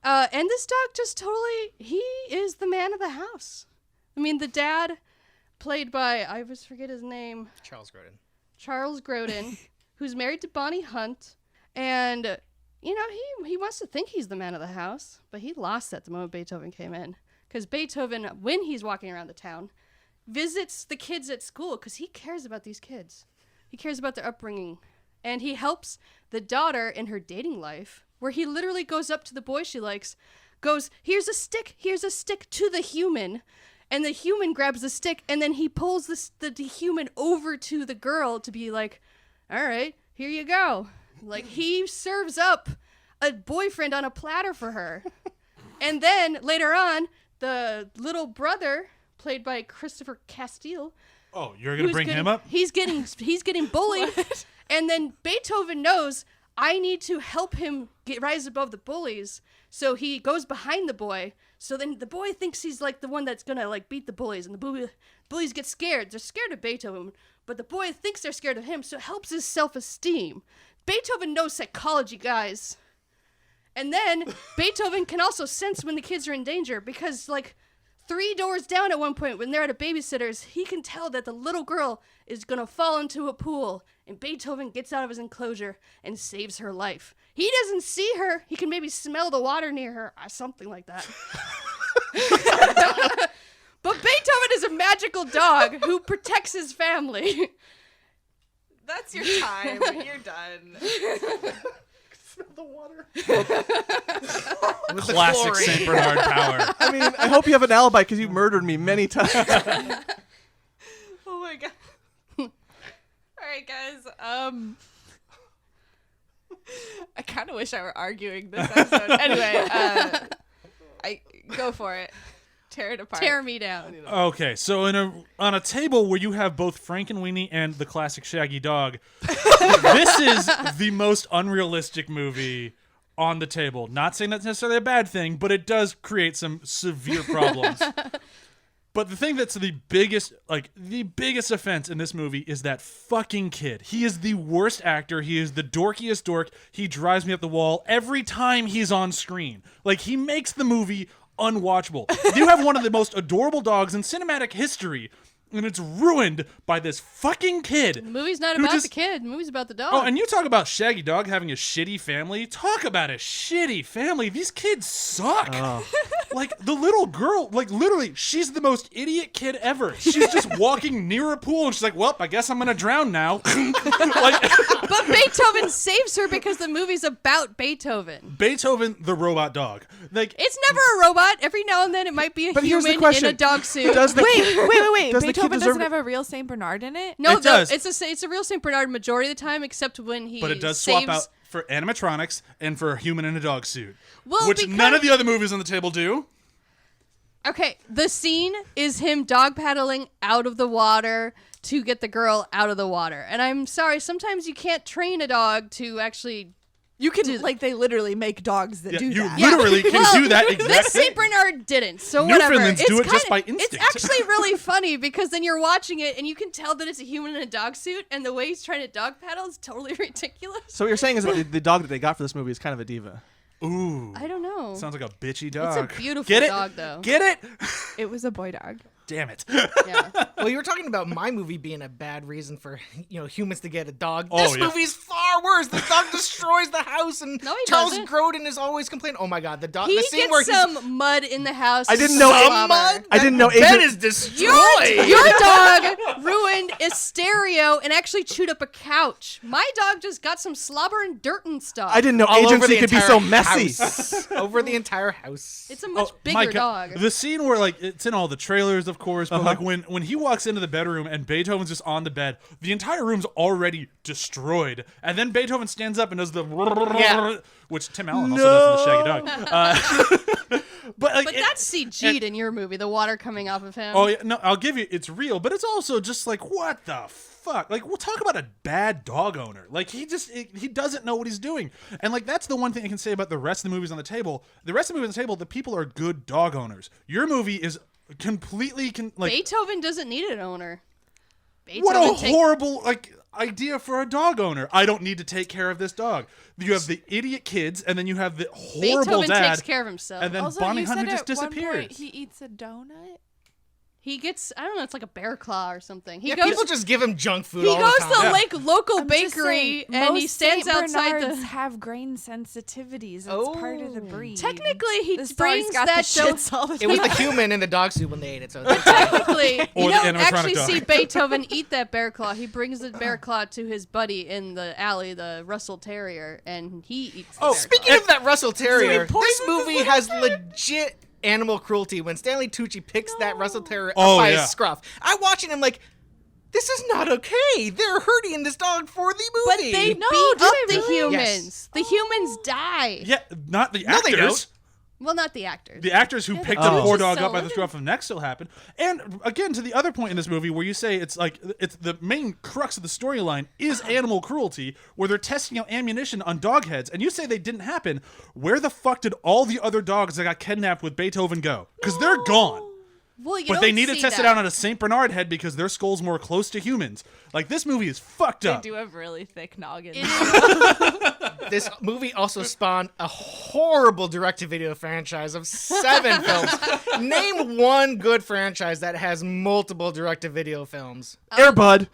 And this dog just totally, he is the man of the house. I mean, the dad, played by, I always forget his name, Charles Grodin, who's married to Bonnie Hunt. And, you know, he wants to think he's the man of the house, but he lost that the moment Beethoven came in. Because Beethoven, when he's walking around the town, visits the kids at school because he cares about these kids. He cares about their upbringing. And he helps the daughter in her dating life, where he literally goes up to the boy she likes, goes, here's a stick to the human. And the human grabs the stick, and then he pulls the human over to the girl to be like, all right, here you go. Like, he serves up a boyfriend on a platter for her. And then, later on, the little brother, played by Christopher Castile, Oh, you're going to bring him up? He's getting bullied. And then Beethoven knows, I need to help him rise above the bullies. So he goes behind the boy. So then the boy thinks he's like the one that's going to like beat the bullies. And the bullies get scared. They're scared of Beethoven. But the boy thinks they're scared of him. So it helps his self-esteem. Beethoven knows psychology, guys. And then Beethoven can also sense when the kids are in danger. Because like 3 doors down at one point when they're at a babysitter's, he can tell that the little girl is going to fall into a pool. And Beethoven gets out of his enclosure and saves her life. He doesn't see her. He can maybe smell the water near her. Something like that. But Beethoven is a magical dog who protects his family. That's your time. You're done. Smell the water. Classic St. Bernard power. I mean, I hope you have an alibi because you've murdered me many times. Oh my god. All right, guys. I kind of wish I were arguing this episode. Anyway, I go for it. Tear it apart. Tear me down. Okay, so on a table where you have both Frankenweenie and the classic Shaggy Dog, this is the most unrealistic movie on the table. Not saying that's necessarily a bad thing, but it does create some severe problems. But the thing that's the biggest offense in this movie is that fucking kid. He is the worst actor. He is the dorkiest dork. He drives me up the wall every time he's on screen. Like, he makes the movie unwatchable. You have one of the most adorable dogs in cinematic history and it's ruined by this fucking kid. The movie's not who about just- the kid. The movie's about the dog. Oh, and you talk about Shaggy Dog having a shitty family. Talk about a shitty family. These kids suck. Like, the little girl, like, literally, she's the most idiot kid ever. She's just walking near a pool, and she's like, well, I guess I'm going to drown now. Like, But Beethoven saves her because the movie's about Beethoven. Beethoven, the robot dog. Like, It's never a robot. Every now and then it might be a But here's the human in question. a dog suit. Does the Wait. Does the kid Beethoven deserve doesn't it? have a real Saint Bernard in it. No, It does. it's a real Saint Bernard majority of the time, except when he but it does saves. swap out for animatronics and for a human in a dog suit. Well, which because- none of the other movies on the table do. Okay, the scene is him dog paddling out of the water to get the girl out of the water. And I'm sorry, sometimes you can't train a dog to actually. You can they literally make dogs that Yeah, do you that. literally can Well, do that exact This thing. Saint Bernard didn't, so whatever. Newfoundlands do it just by It's instinct. actually really funny because then you're watching it and you can tell that it's a human in a dog suit, and the way he's trying to dog paddle is totally ridiculous. So what you're saying is that the dog that they got for this movie is kind of a diva. Ooh. I don't know. Sounds like a bitchy dog. beautiful Get it? dog, though. Get it? It was a boy dog. Damn it. Yeah. Well, you were talking about my movie being a bad reason for humans to get a dog. Oh, This yeah. movie's far worse. The dog destroys the house, and No, he Charles doesn't. Grodin is always complaining. Oh my god, the dog. He the scene where gets some mud in the house. I didn't know- slobber. mud. I didn't know The bed Agent- is destroyed. Your dog ruined a stereo and actually chewed up a couch. My dog just got some slobber and dirt and stuff. I didn't know All over agency the could be entire so messy. house. Over the entire house. It's a much Oh, my bigger God. dog. The scene where, like, it's in all the trailers, of course, but like when he walks into the bedroom and Beethoven's just on the bed, the entire room's already destroyed, and then Beethoven stands up and does the Yeah. which Tim Allen also does in the Shaggy Dog. But like, But that's CG'd in your movie, the water coming off of him. oh yeah, no, I'll give you, it's real, but it's also just like, what the fuck? Like, we'll talk about a bad dog owner. Like, he doesn't know what he's doing, and like that's the one thing I can say about the rest of the movies on the table. The rest of the movies on the table, the people are good dog owners. Your movie is completely like. Beethoven doesn't need an owner. What a Beethoven take- horrible idea for a dog owner. I don't need to take care of this dog. You have the idiot kids, and then you have the horrible Beethoven dad. takes care of himself. and then Also, Bonnie you Hunt said just at one disappears. point he eats a donut. He gets, I don't know, it's like a bear claw or something. He Yeah, goes people just give him junk food he all goes the to time. the local I'm just bakery saying, and he most stands Saint outside Bernards the. have grain sensitivities. It's part of the Oh. breed. Technically, he This brings dog's got that the shits all the It was time. the human in the dog suit when they ate it. So it's Technically, Or you the don't animatronic actually dog. see Beethoven eat that bear claw. He brings the bear claw to his buddy in the alley, the Russell Terrier, and he eats the bear speaking of that Russell Terrier, So he this poisons movie his has legit animal cruelty when Stanley Tucci picks that Russell Terrier Oh, up by yeah. his scruff. I'm watching him like, this is not okay. They're hurting this dog for the But movie. they No, beat do up they the really? humans. The humans die. Yeah, not the No, they actors. don't. Well, not the actors. The actors who picked Oh. the poor Just dog so up by the little. scruff of the neck still happen. And again, to the other point in this movie where you say it's the main crux of the storyline is animal cruelty, where they're testing out ammunition on dog heads, and you say they didn't happen. Where the fuck did all the other dogs that got kidnapped with Beethoven go? Because they're gone. Well, you But don't they need to see test it that. out on a Saint Bernard head because their skull's more close to humans. Like, this movie is fucked They up. do have really thick noggins. This movie also spawned a horrible direct-to-video franchise of 7 films. Name one good franchise that has multiple direct-to-video films. Airbud.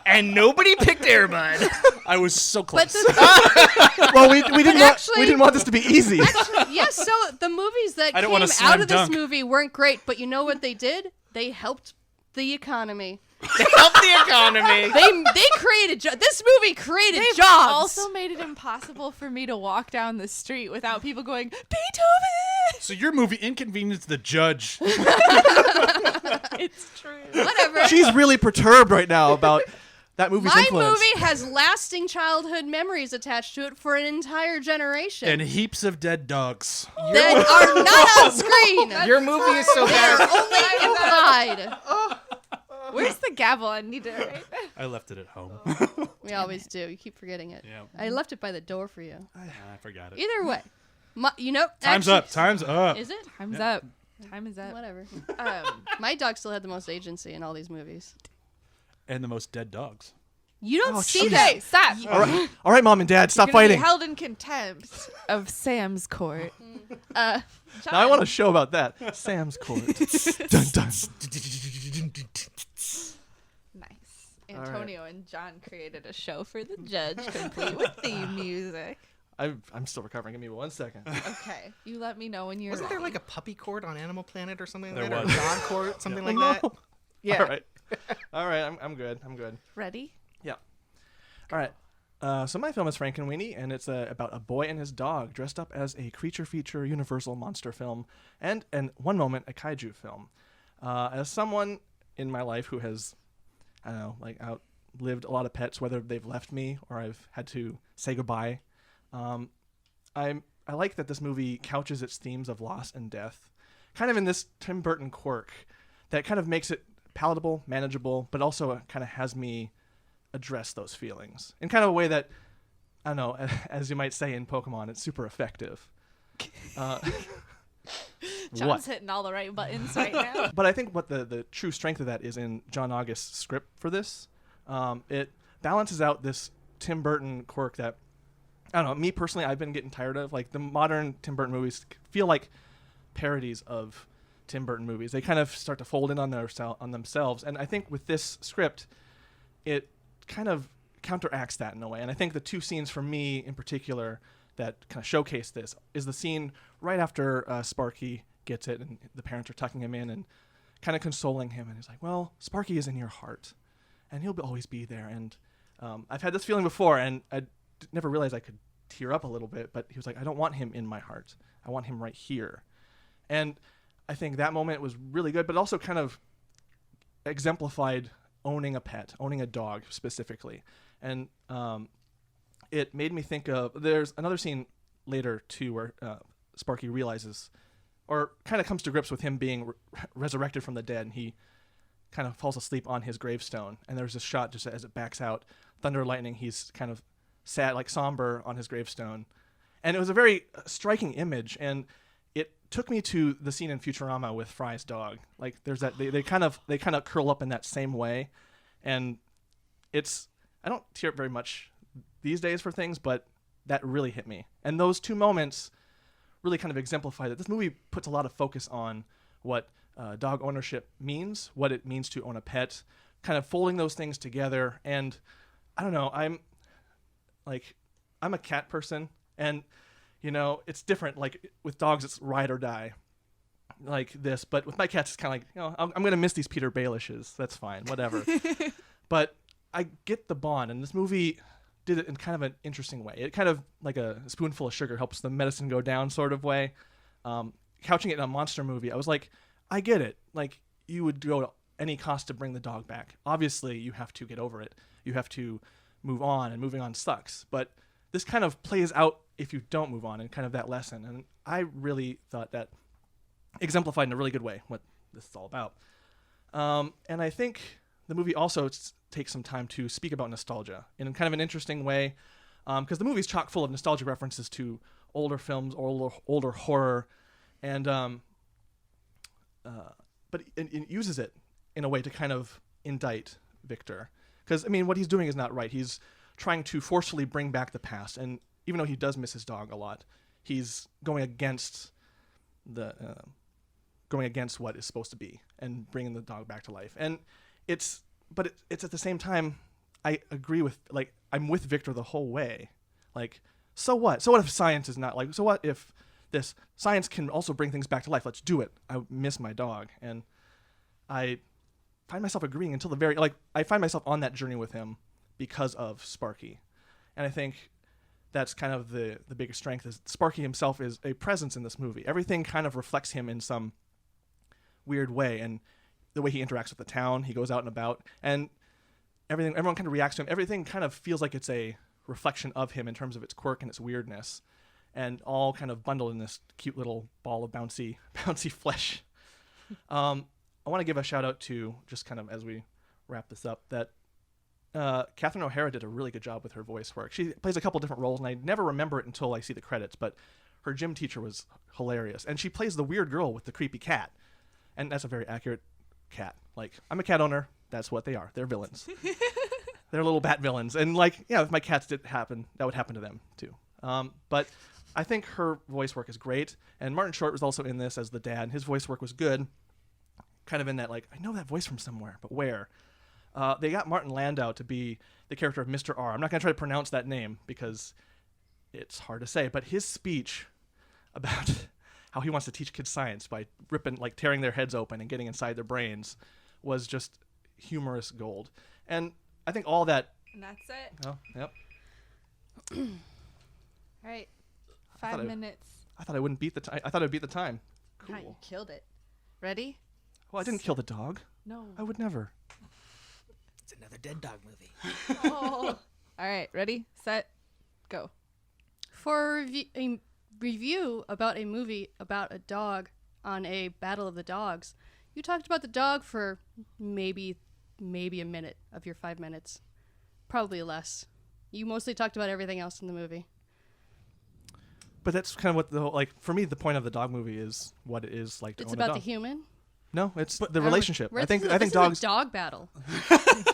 And nobody picked Airbud. I was so But close. the, Well, we didn't actually- we didn't want this to be easy. yes, so the movies that I don't came wanna out slam of this dunk. movie weren't great, but you know what they did? They helped the economy. To help the economy. They created this movie created They've jobs. also made it impossible for me to walk down the street without people going, Beethoven! So your movie inconvenienced the judge. It's true. Whatever. She's really perturbed right now about that movie's My influence. movie has lasting childhood memories attached to it for an entire generation And heaps of dead dogs. that are not on screen. Your movie is so They're bad. only implied. Where's the gavel? I need to write. I left it at home. We always do. You keep forgetting it. Yeah. I left it by the door for you. I forgot it. Either way, Time's actually- up. Time's up. Is it? Time's up. Time is up. Whatever. Um, My dog still had the most agency in all these movies. And the most dead dogs. You don't Oh, see jeez. that. hey, stop. All right, Mom and Dad, stop You're gonna be fighting. held in contempt of Sam's court. Now I want a show about that. Sam's Court. Dun dun. Nice. Antonio and John created a show for the judge, complete with theme music. I'm still recovering. Give me 1 second. Okay, you let me know when you're Wasn't there ready. like a puppy court on Animal Planet or something There like that? was. Or a dog court, something like No. that? Yeah. All right. All right. I'm good. I'm good. Ready? Yeah. All right. So my film is Frankenweenie, and it's about a boy and his dog dressed up as a creature feature Universal monster film, and one moment a kaiju film. As someone in my life who has, I don't know, like outlived a lot of pets, whether they've left me or I've had to say goodbye, I like that this movie couches its themes of loss and death, kind of in this Tim Burton quirk that kind of makes it palatable, manageable, but also kind of has me address those feelings in kind of a way that, I don't know, as you might say in Pokemon, it's super effective. John's What? hitting all the right buttons right now. But I think what the true strength of that is in John August's script for this. It balances out this Tim Burton quirk that, I don't know, me personally, I've been getting tired of. Like, the modern Tim Burton movies feel like parodies of Tim Burton movies. They kind of start to fold in on themselves. And I think with this script, it kind of counteracts that in a way. And I think the two scenes for me in particular that kind of showcase this is the scene right after Sparky gets it and the parents are tucking him in and kind of consoling him. And he's like, well, Sparky is in your heart and he'll always be there. And I've had this feeling before, and I never realized I could tear up a little bit, but he was like, I don't want him in my heart. I want him right here. And I think that moment was really good, but also kind of exemplified owning a pet, owning a dog specifically. And it made me think of, there's another scene later too where Sparky realizes, or kind of comes to grips with him being resurrected from the dead, and he kind of falls asleep on his gravestone. And there's this shot just as it backs out, thunder, lightning, he's kind of sad, like somber on his gravestone. And it was a very striking image, and it took me to the scene in Futurama with Fry's dog. Like, there's that, they kind of curl up in that same way. And it's, I don't tear up very much these days for things, but that really hit me. And those two moments really kind of exemplify that this movie puts a lot of focus on what dog ownership means, what it means to own a pet, kind of folding those things together. And I don't know, I'm a cat person, and you know, it's different. Like with dogs, it's ride or die like this, but with my cats, it's kind of like, you know, I'm going to miss these Peter Bailishes. That's fine, whatever. But I get the bond, and this movie did it in kind of an interesting way. It kind of like a spoonful of sugar helps the medicine go down sort of way. Couching it in a monster movie, I was like, I get it. Like, you would go to any cost to bring the dog back. Obviously, you have to get over it. You have to move on, and moving on sucks. But this kind of plays out if you don't move on, and kind of that lesson. And I really thought that exemplified in a really good way what this is all about. And I think the movie also takes some time to speak about nostalgia in kind of an interesting way, because the movie's chock full of nostalgic references to older films, older horror, and but it uses it in a way to kind of indict Victor. Because, I mean, what he's doing is not right. He's trying to forcefully bring back the past, and even though he does miss his dog a lot, he's going against what is supposed to be and bringing the dog back to life. And it's at the same time, I agree with, like, I'm with Victor the whole way. Like, so what? So what if science is not like, so what if this science can also bring things back to life? Let's do it. I miss my dog. And I find myself agreeing until the very, like, I find myself on that journey with him because of Sparky. And I think that's kind of the biggest strength, is Sparky himself is a presence in this movie. Everything kind of reflects him in some weird way, and the way he interacts with the town, he goes out and about, and everyone kind of reacts to him. Everything kind of feels like it's a reflection of him in terms of its quirk and its weirdness, and all kind of bundled in this cute little ball of bouncy flesh. I want to give a shout out to, just kind of as we wrap this up, that Catherine O'Hara did a really good job with her voice work. She plays a couple different roles, and I never remember it until I see the credits, but her gym teacher was hilarious. And she plays the weird girl with the creepy cat. And that's a very accurate cat. Like, I'm a cat owner. That's what they are. They're villains. They're little bat villains. And, like, yeah, if my cats did happen, that would happen to them, too. But I think her voice work is great. And Martin Short was also in this as the dad. His voice work was good. kind of in that, like, I know that voice from somewhere, but where? They got Martin Landau to be the character of Mr. R. I'm not going to try to pronounce that name because it's hard to say, but his speech about how he wants to teach kids science by tearing their heads open and getting inside their brains was just humorous gold. And I think all that... And that's it. Oh, yep. All right. 5 minutes. I thought I wouldn't beat the time. I thought I'd beat the time. God, you killed it. Ready? Well, I didn't kill the dog. No. I would never. It's another dead dog movie. Oh. All right. Ready, set, go. For a review about a movie about a dog on a Battle of the Dogs, you talked about the dog for maybe a minute of your 5 minutes. Probably less. You mostly talked about everything else in the movie. But that's kind of what the whole, like, for me, the point of the dog movie is what it is like to It's own a about dog. the human. No, it's the relationship. I think this dogs. is a dog battle.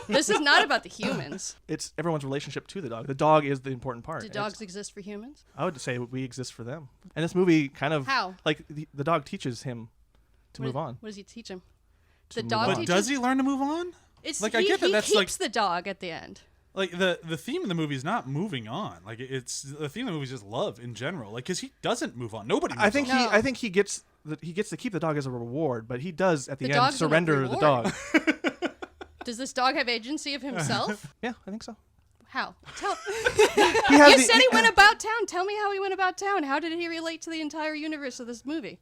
This is not about the humans. It's everyone's relationship to the dog. The dog is the important part. Do dogs exist for humans? I would say we exist for them. And this movie kind of How? like the dog teaches him to move on. What does he teach him? To The move dog on. But teaches. does he learn to move on? It's, Like, I get that he that's, keeps the dog at the end. Like the theme of the movie is not moving on. Like it's the theme of the movie is just love in general. Like because he doesn't move on. Nobody. Moves I think on. No. I think he gets to keep the dog as a reward, but he does at the The end dog's a surrender the reward. dog. Does this dog have agency of himself? Yeah, I think so. How? He has You said he went about town. Tell me how he went about town. How did he relate to the entire universe of this movie?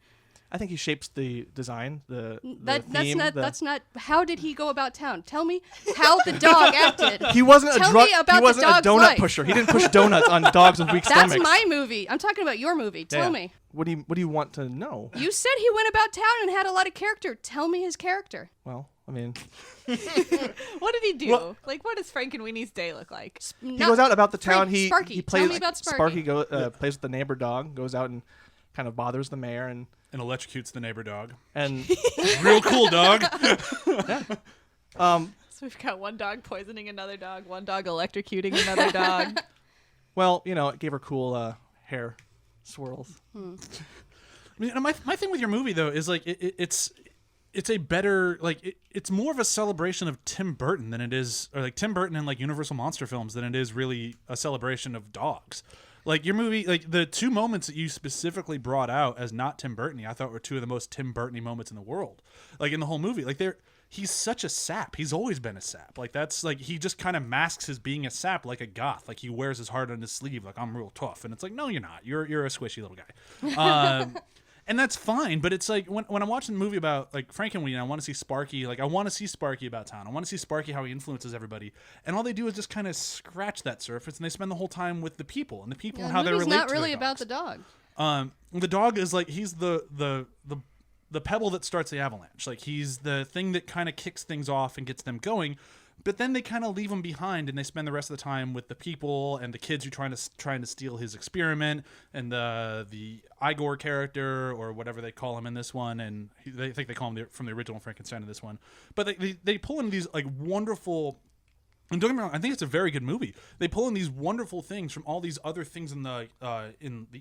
I think he shapes the design, the That's theme. that's not. How did he go about town? Tell me how the dog acted. He wasn't Tell a drug. me about He the wasn't a dog's donut life. pusher. He didn't push donuts on dogs with weak That's stomachs. my movie. I'm talking about your movie. Tell Yeah. me. What do you want to know? You said he went about town and had a lot of character. Tell me his character. Well, I mean, What did he do? Well- Like, what does Frankenweenie's day look like? he goes out about the town. He Sparky. he plays. Tell me about Sparky. Plays with the neighbor dog. Goes out and kind of bothers the mayor and electrocutes the neighbor dog. and Real cool dog. So we've got one dog poisoning another dog, one dog electrocuting another dog. well, it gave her cool hair swirls. I mean, my thing with your movie though is like it's a better it's more of a celebration of Tim Burton than it is, or like Tim Burton and like Universal monster films than it is really a celebration of dogs. Like your movie, like the two moments that you specifically brought out as not Tim Burton-y, I thought were two of the most Tim Burton-y moments in the world. Like in the whole movie, like he's such a sap. He's always been a sap. Like that's like he just kind of masks his being a sap like a goth. Like he wears his heart on his sleeve. Like I'm real tough, and it's like no, you're not. You're a squishy little guy. And that's fine, but it's like when I'm watching a movie about like Frankenweenie, I want to see Sparky. Like I want to see Sparky about town. I want to see Sparky how he influences everybody. And all they do is just kind of scratch that surface, and they spend the whole time with the people and Yeah, how they relate. It's not to really their about dogs. the dog. The dog is like he's the pebble that starts the avalanche. Like he's the thing that kind of kicks things off and gets them going. But then they kind of leave him behind, and they spend the rest of the time with the people and the kids who trying to steal his experiment, and the Igor character or whatever they call him in this one, and they think they call him from the original Frankenstein in this one. But they pull in these like wonderful. And don't get me wrong, I think it's a very good movie. They pull in these wonderful things from all these other things in the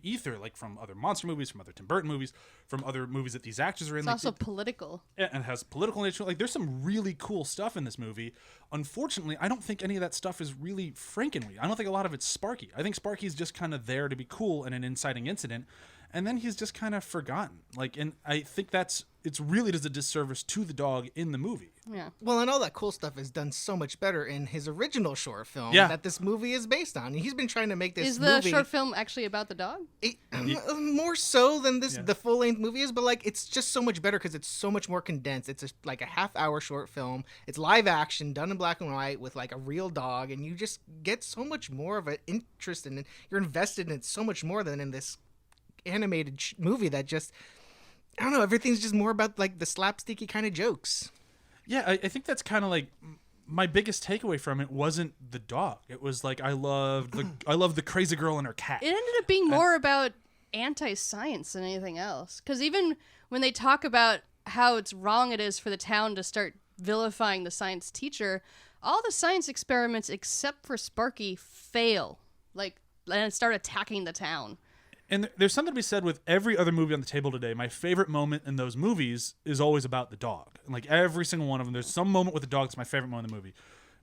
ether, like from other monster movies, from other Tim Burton movies, from other movies that these actors are in. It's like, also political. and has political nature. Like there's some really cool stuff in this movie. Unfortunately, I don't think any of that stuff is really Frankenweenie. I don't think a lot of it's Sparky. I think Sparky's just kind of there to be cool in an inciting incident, and then he's just kind of forgotten. Like, and I think it's really does a disservice to the dog in the movie. Yeah. Well, and all that cool stuff is done so much better in his original short film Yeah. that this movie is based on. He's been trying to make this Is the movie short film actually about the dog? more so than the full length movie is, but like it's just so much better because it's so much more condensed. It's like a half-hour short film. It's live action, done in black and white with like a real dog, and you just get so much more of an interest in it. You're invested in it so much more than in this animated movie that just, I don't know, everything's just more about like the slapsticky kind of jokes. Yeah, I think that's kind of like my biggest takeaway from it wasn't the dog. It was like I loved the crazy girl and her cat. It ended up being more about anti-science than anything else. Because even when they talk about how it's wrong it is for the town to start vilifying the science teacher, all the science experiments except for Sparky fail. Like, and start attacking the town. And there's something to be said with every other movie on the table today. My favorite moment in those movies is always about the dog. And like every single one of them, there's some moment with the dog that's my favorite moment in the movie.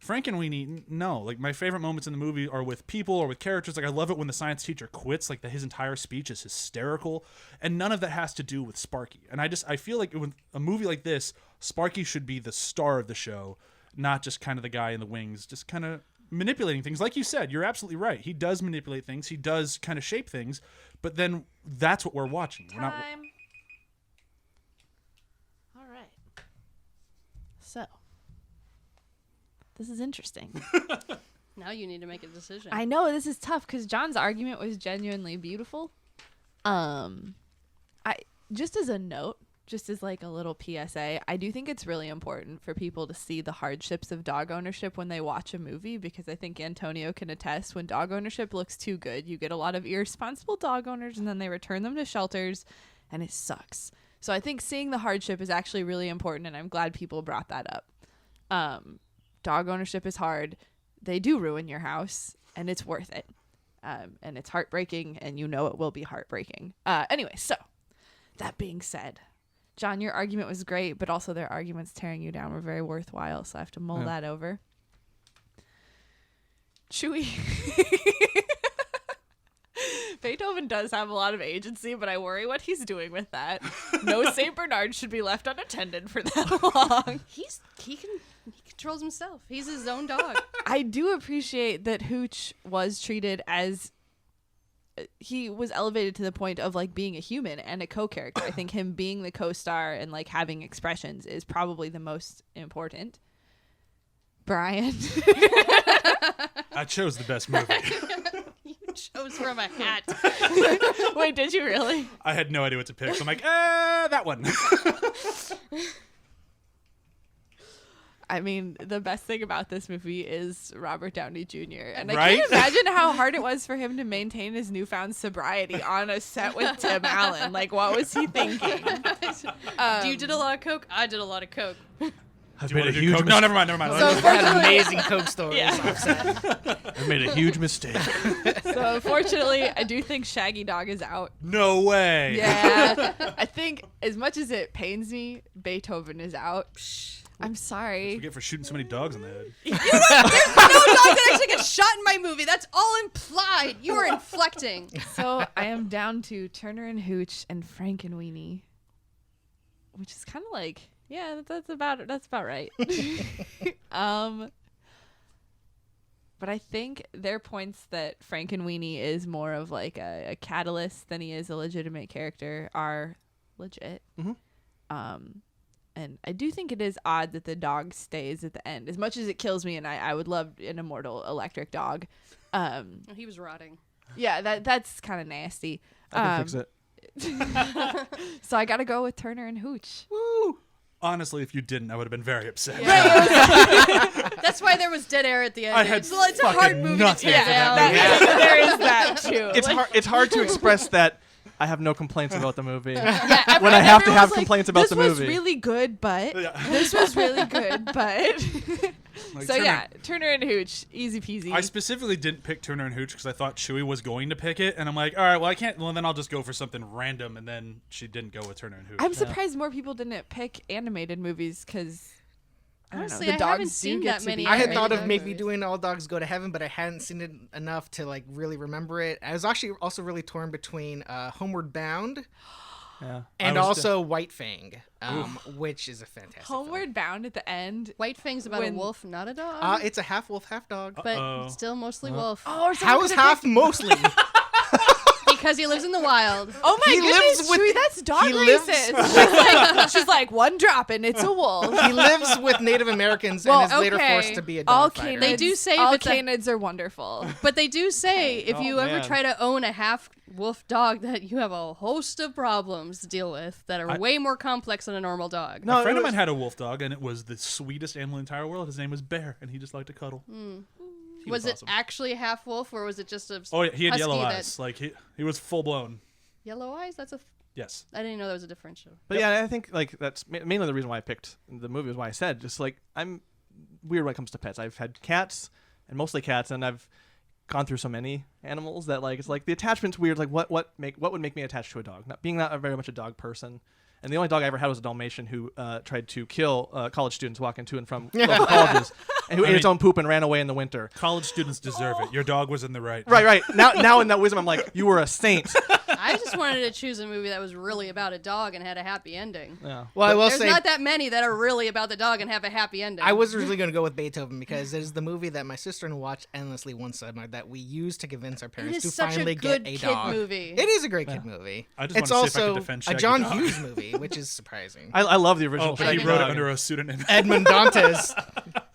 Frankenweenie, no. Like my favorite moments in the movie are with people or with characters. Like I love it when the science teacher quits. Like his entire speech is hysterical, and none of that has to do with Sparky. And I feel like with a movie like this, Sparky should be the star of the show, not just kind of the guy in the wings, just kind of manipulating things. Like you said, you're absolutely right. He does manipulate things. He does kind of shape things. But then that's what we're watching. We're not. All right. So, this is interesting. Now you need to make a decision. I know this is tough because John's argument was genuinely beautiful. I just as a note, just as like a little PSA, I do think it's really important for people to see the hardships of dog ownership when they watch a movie, because I think Antonio can attest when dog ownership looks too good, you get a lot of irresponsible dog owners and then they return them to shelters and it sucks. So I think seeing the hardship is actually really important, and I'm glad people brought that up. Dog ownership is hard. They do ruin your house, and it's worth it. And it's heartbreaking, and you know it will be heartbreaking. Anyway, so that being said, John, your argument was great, but also their arguments tearing you down were very worthwhile, so I have to mull that over. Chewie. Beethoven does have a lot of agency, but I worry what he's doing with that. No Saint Bernard should be left unattended for that long. He controls himself. He's his own dog. I do appreciate that Hooch was treated as he was elevated to the point of like being a human and a co-character. I think him being the co-star and like having expressions is probably the most important. Brian. I chose the best movie. You chose from a hat. Wait, did you really? I had no idea what to pick, so I'm like, that one. I mean, the best thing about this movie is Robert Downey Jr. And I Right? can't imagine how hard it was for him to maintain his newfound sobriety on a set with Tim Allen. Like, what was he thinking? You did a lot of coke. I did a lot of coke. I've Do you made want a to do huge Coke? No, never mind. I had amazing Coke stories. I've made a huge mistake. So, unfortunately, I do think Shaggy Dog is out. No way. Yeah. I think, as much as it pains me, Beethoven is out. I'm sorry. Forget for shooting so many dogs in the head. No dog that actually gets shot in my movie. That's all implied. You are inflecting. So I am down to Turner and Hooch and Frankenweenie, which is kind of like, yeah, that's about right. But I think their points that Frankenweenie is more of like a catalyst than he is a legitimate character are legit. Mm-hmm. And I do think it is odd that the dog stays at the end. As much as it kills me, and I would love an immortal electric dog. He was rotting. Yeah, that's kind of nasty. I can fix it. So I got to go with Turner and Hooch. Woo! Honestly, if you didn't, I would have been very upset. That's why there was dead air at the end. I had it's a hard fucking movie to nothing take for that down. movie. There is that too. It's hard. to express that I have no complaints about the movie. Yeah, when I have to everyone's have like, complaints about the movie. This was really good, but Yeah. this was really good, but. Like, So yeah, Turner and Hooch, easy peasy. I specifically didn't pick Turner and Hooch because I thought Chewie was going to pick it, and I'm like, all right, well, I can't. Well, then I'll just go for something random, and then she didn't go with Turner and Hooch. I'm surprised more people didn't pick animated movies because. Honestly, the I dogs haven't do seen get that to many be I had animated thought of dog maybe movies. doing All Dogs Go to Heaven, but I hadn't seen it enough to like really remember it. I was actually also really torn between Homeward Bound Yeah. and I was also White Fang, which is a fantastic film. Homeward Bound at the end. White Fang's about When- a wolf, not a dog. It's a half wolf, half dog. but Uh-oh. still mostly wolf. Oh, How is half mostly? Because he lives in the wild. Oh my He goodness, lives with- Chewie, that's dog he lives- racist. She's like, one drop and it's a wolf. He lives with Native Americans Well, and is later okay. forced to be a All dog fighter. canids, They do say all if it's a- canids are wonderful. But they do say if Oh, you ever man. try to own a half wolf dog that you have a host of problems to deal with that are way more complex than a normal dog. No, a friend it of mine was- had a wolf dog, and it was the sweetest animal in the entire world. His name was Bear, and he just liked to cuddle. He Was it awesome. actually half wolf or was it just a Oh, yeah, he had husky yellow that- eyes. Like he was full blown. Yellow eyes? That's a. Yes. I didn't know there was a differential. But yeah, I think like that's mainly the reason why I picked the movie was why I said just like I'm weird when it comes to pets. I've had cats and mostly cats, and I've gone through so many animals that like it's like the attachment's weird. Like what would make me attached to a dog? Not very much a dog person. And the only dog I ever had was a Dalmatian who tried to kill college students walking to and from local colleges, and who ate its own poop and ran away in the winter. College students deserve it. Your dog was in the right. Right. Now in that wisdom, I'm like, you were a saint. I just wanted to choose a movie that was really about a dog and had a happy ending. Yeah. Well, I will There's say not that many that are really about the dog and have a happy ending. I was originally going to go with Beethoven because it is the movie that my sister and I watched endlessly one summer that we used to convince our It parents is to such finally a good get a kid dog. movie. It is a great kid movie. I just It's wanna see if I could also defend a Shaggy John Dog. Hughes movie, which is surprising. I love the original. Oh, but he Shaggy wrote Dog. it under a pseudonym. Edmund Dantes.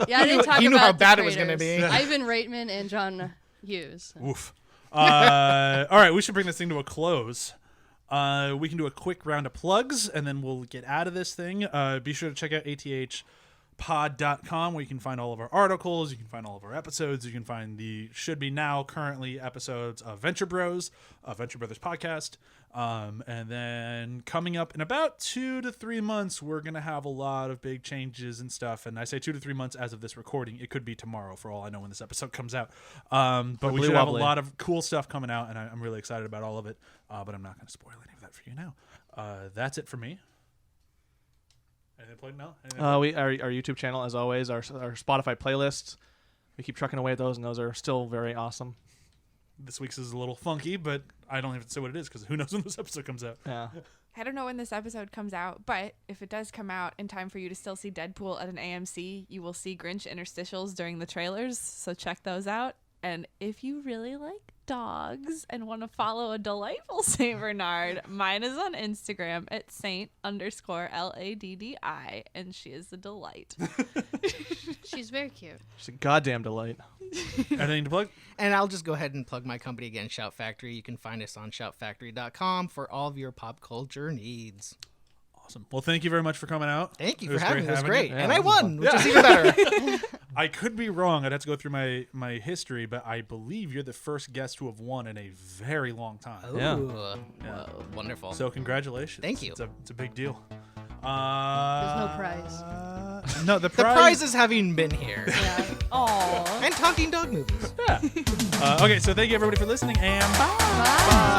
Yeah, I didn't talk he knew about how the bad it was gonna traitors. be. Ivan Reitman and John Hughes. Woof. All right, we should bring this thing to a close. We can do a quick round of plugs, and then we'll get out of this thing. Be sure to check out athpod.com, where you can find all of our articles, you can find all of our episodes, you can find the currently episodes of Venture Bros, Venture Brothers podcast. And then coming up in about 2 to 3 months, we're going to have a lot of big changes and stuff. And I say 2 to 3 months as of this recording. It could be tomorrow for all I know when this episode comes out. But we should have a lot of cool stuff coming out, and I'm really excited about all of it. But I'm not going to spoil any of that for you now. That's it for me. Anything plug now? Our YouTube channel, as always, our Spotify playlists. We keep trucking away at those, and those are still very awesome. This week's is a little funky, but I don't even say what it is because who knows when this episode comes out. Yeah. I don't know when this episode comes out, but if it does come out in time for you to still see Deadpool at an AMC, you will see Grinch interstitials during the trailers, so check those out. And if you really like dogs and want to follow a delightful Saint Bernard, mine is on Instagram at Saint_LADDI, and she is a delight. She's very cute. She's a goddamn delight. Anything to plug? And I'll just go ahead and plug my company again, Shout Factory. You can find us on shoutfactory.com for all of your pop culture needs. Awesome. Well, thank you very much for coming out. Thank you It for having me. It was great. Yeah, and I this was won, which is even better. I could be wrong. I'd have to go through my history, but I believe you're the first guest to have won in a very long time. Yeah. Ooh. Whoa, wonderful. So congratulations. Thank you. It's a big deal. There's no prize. No, the the prize is having been here. Yeah. Aww. And talking dog movies. Okay, so thank you everybody for listening, and Bye.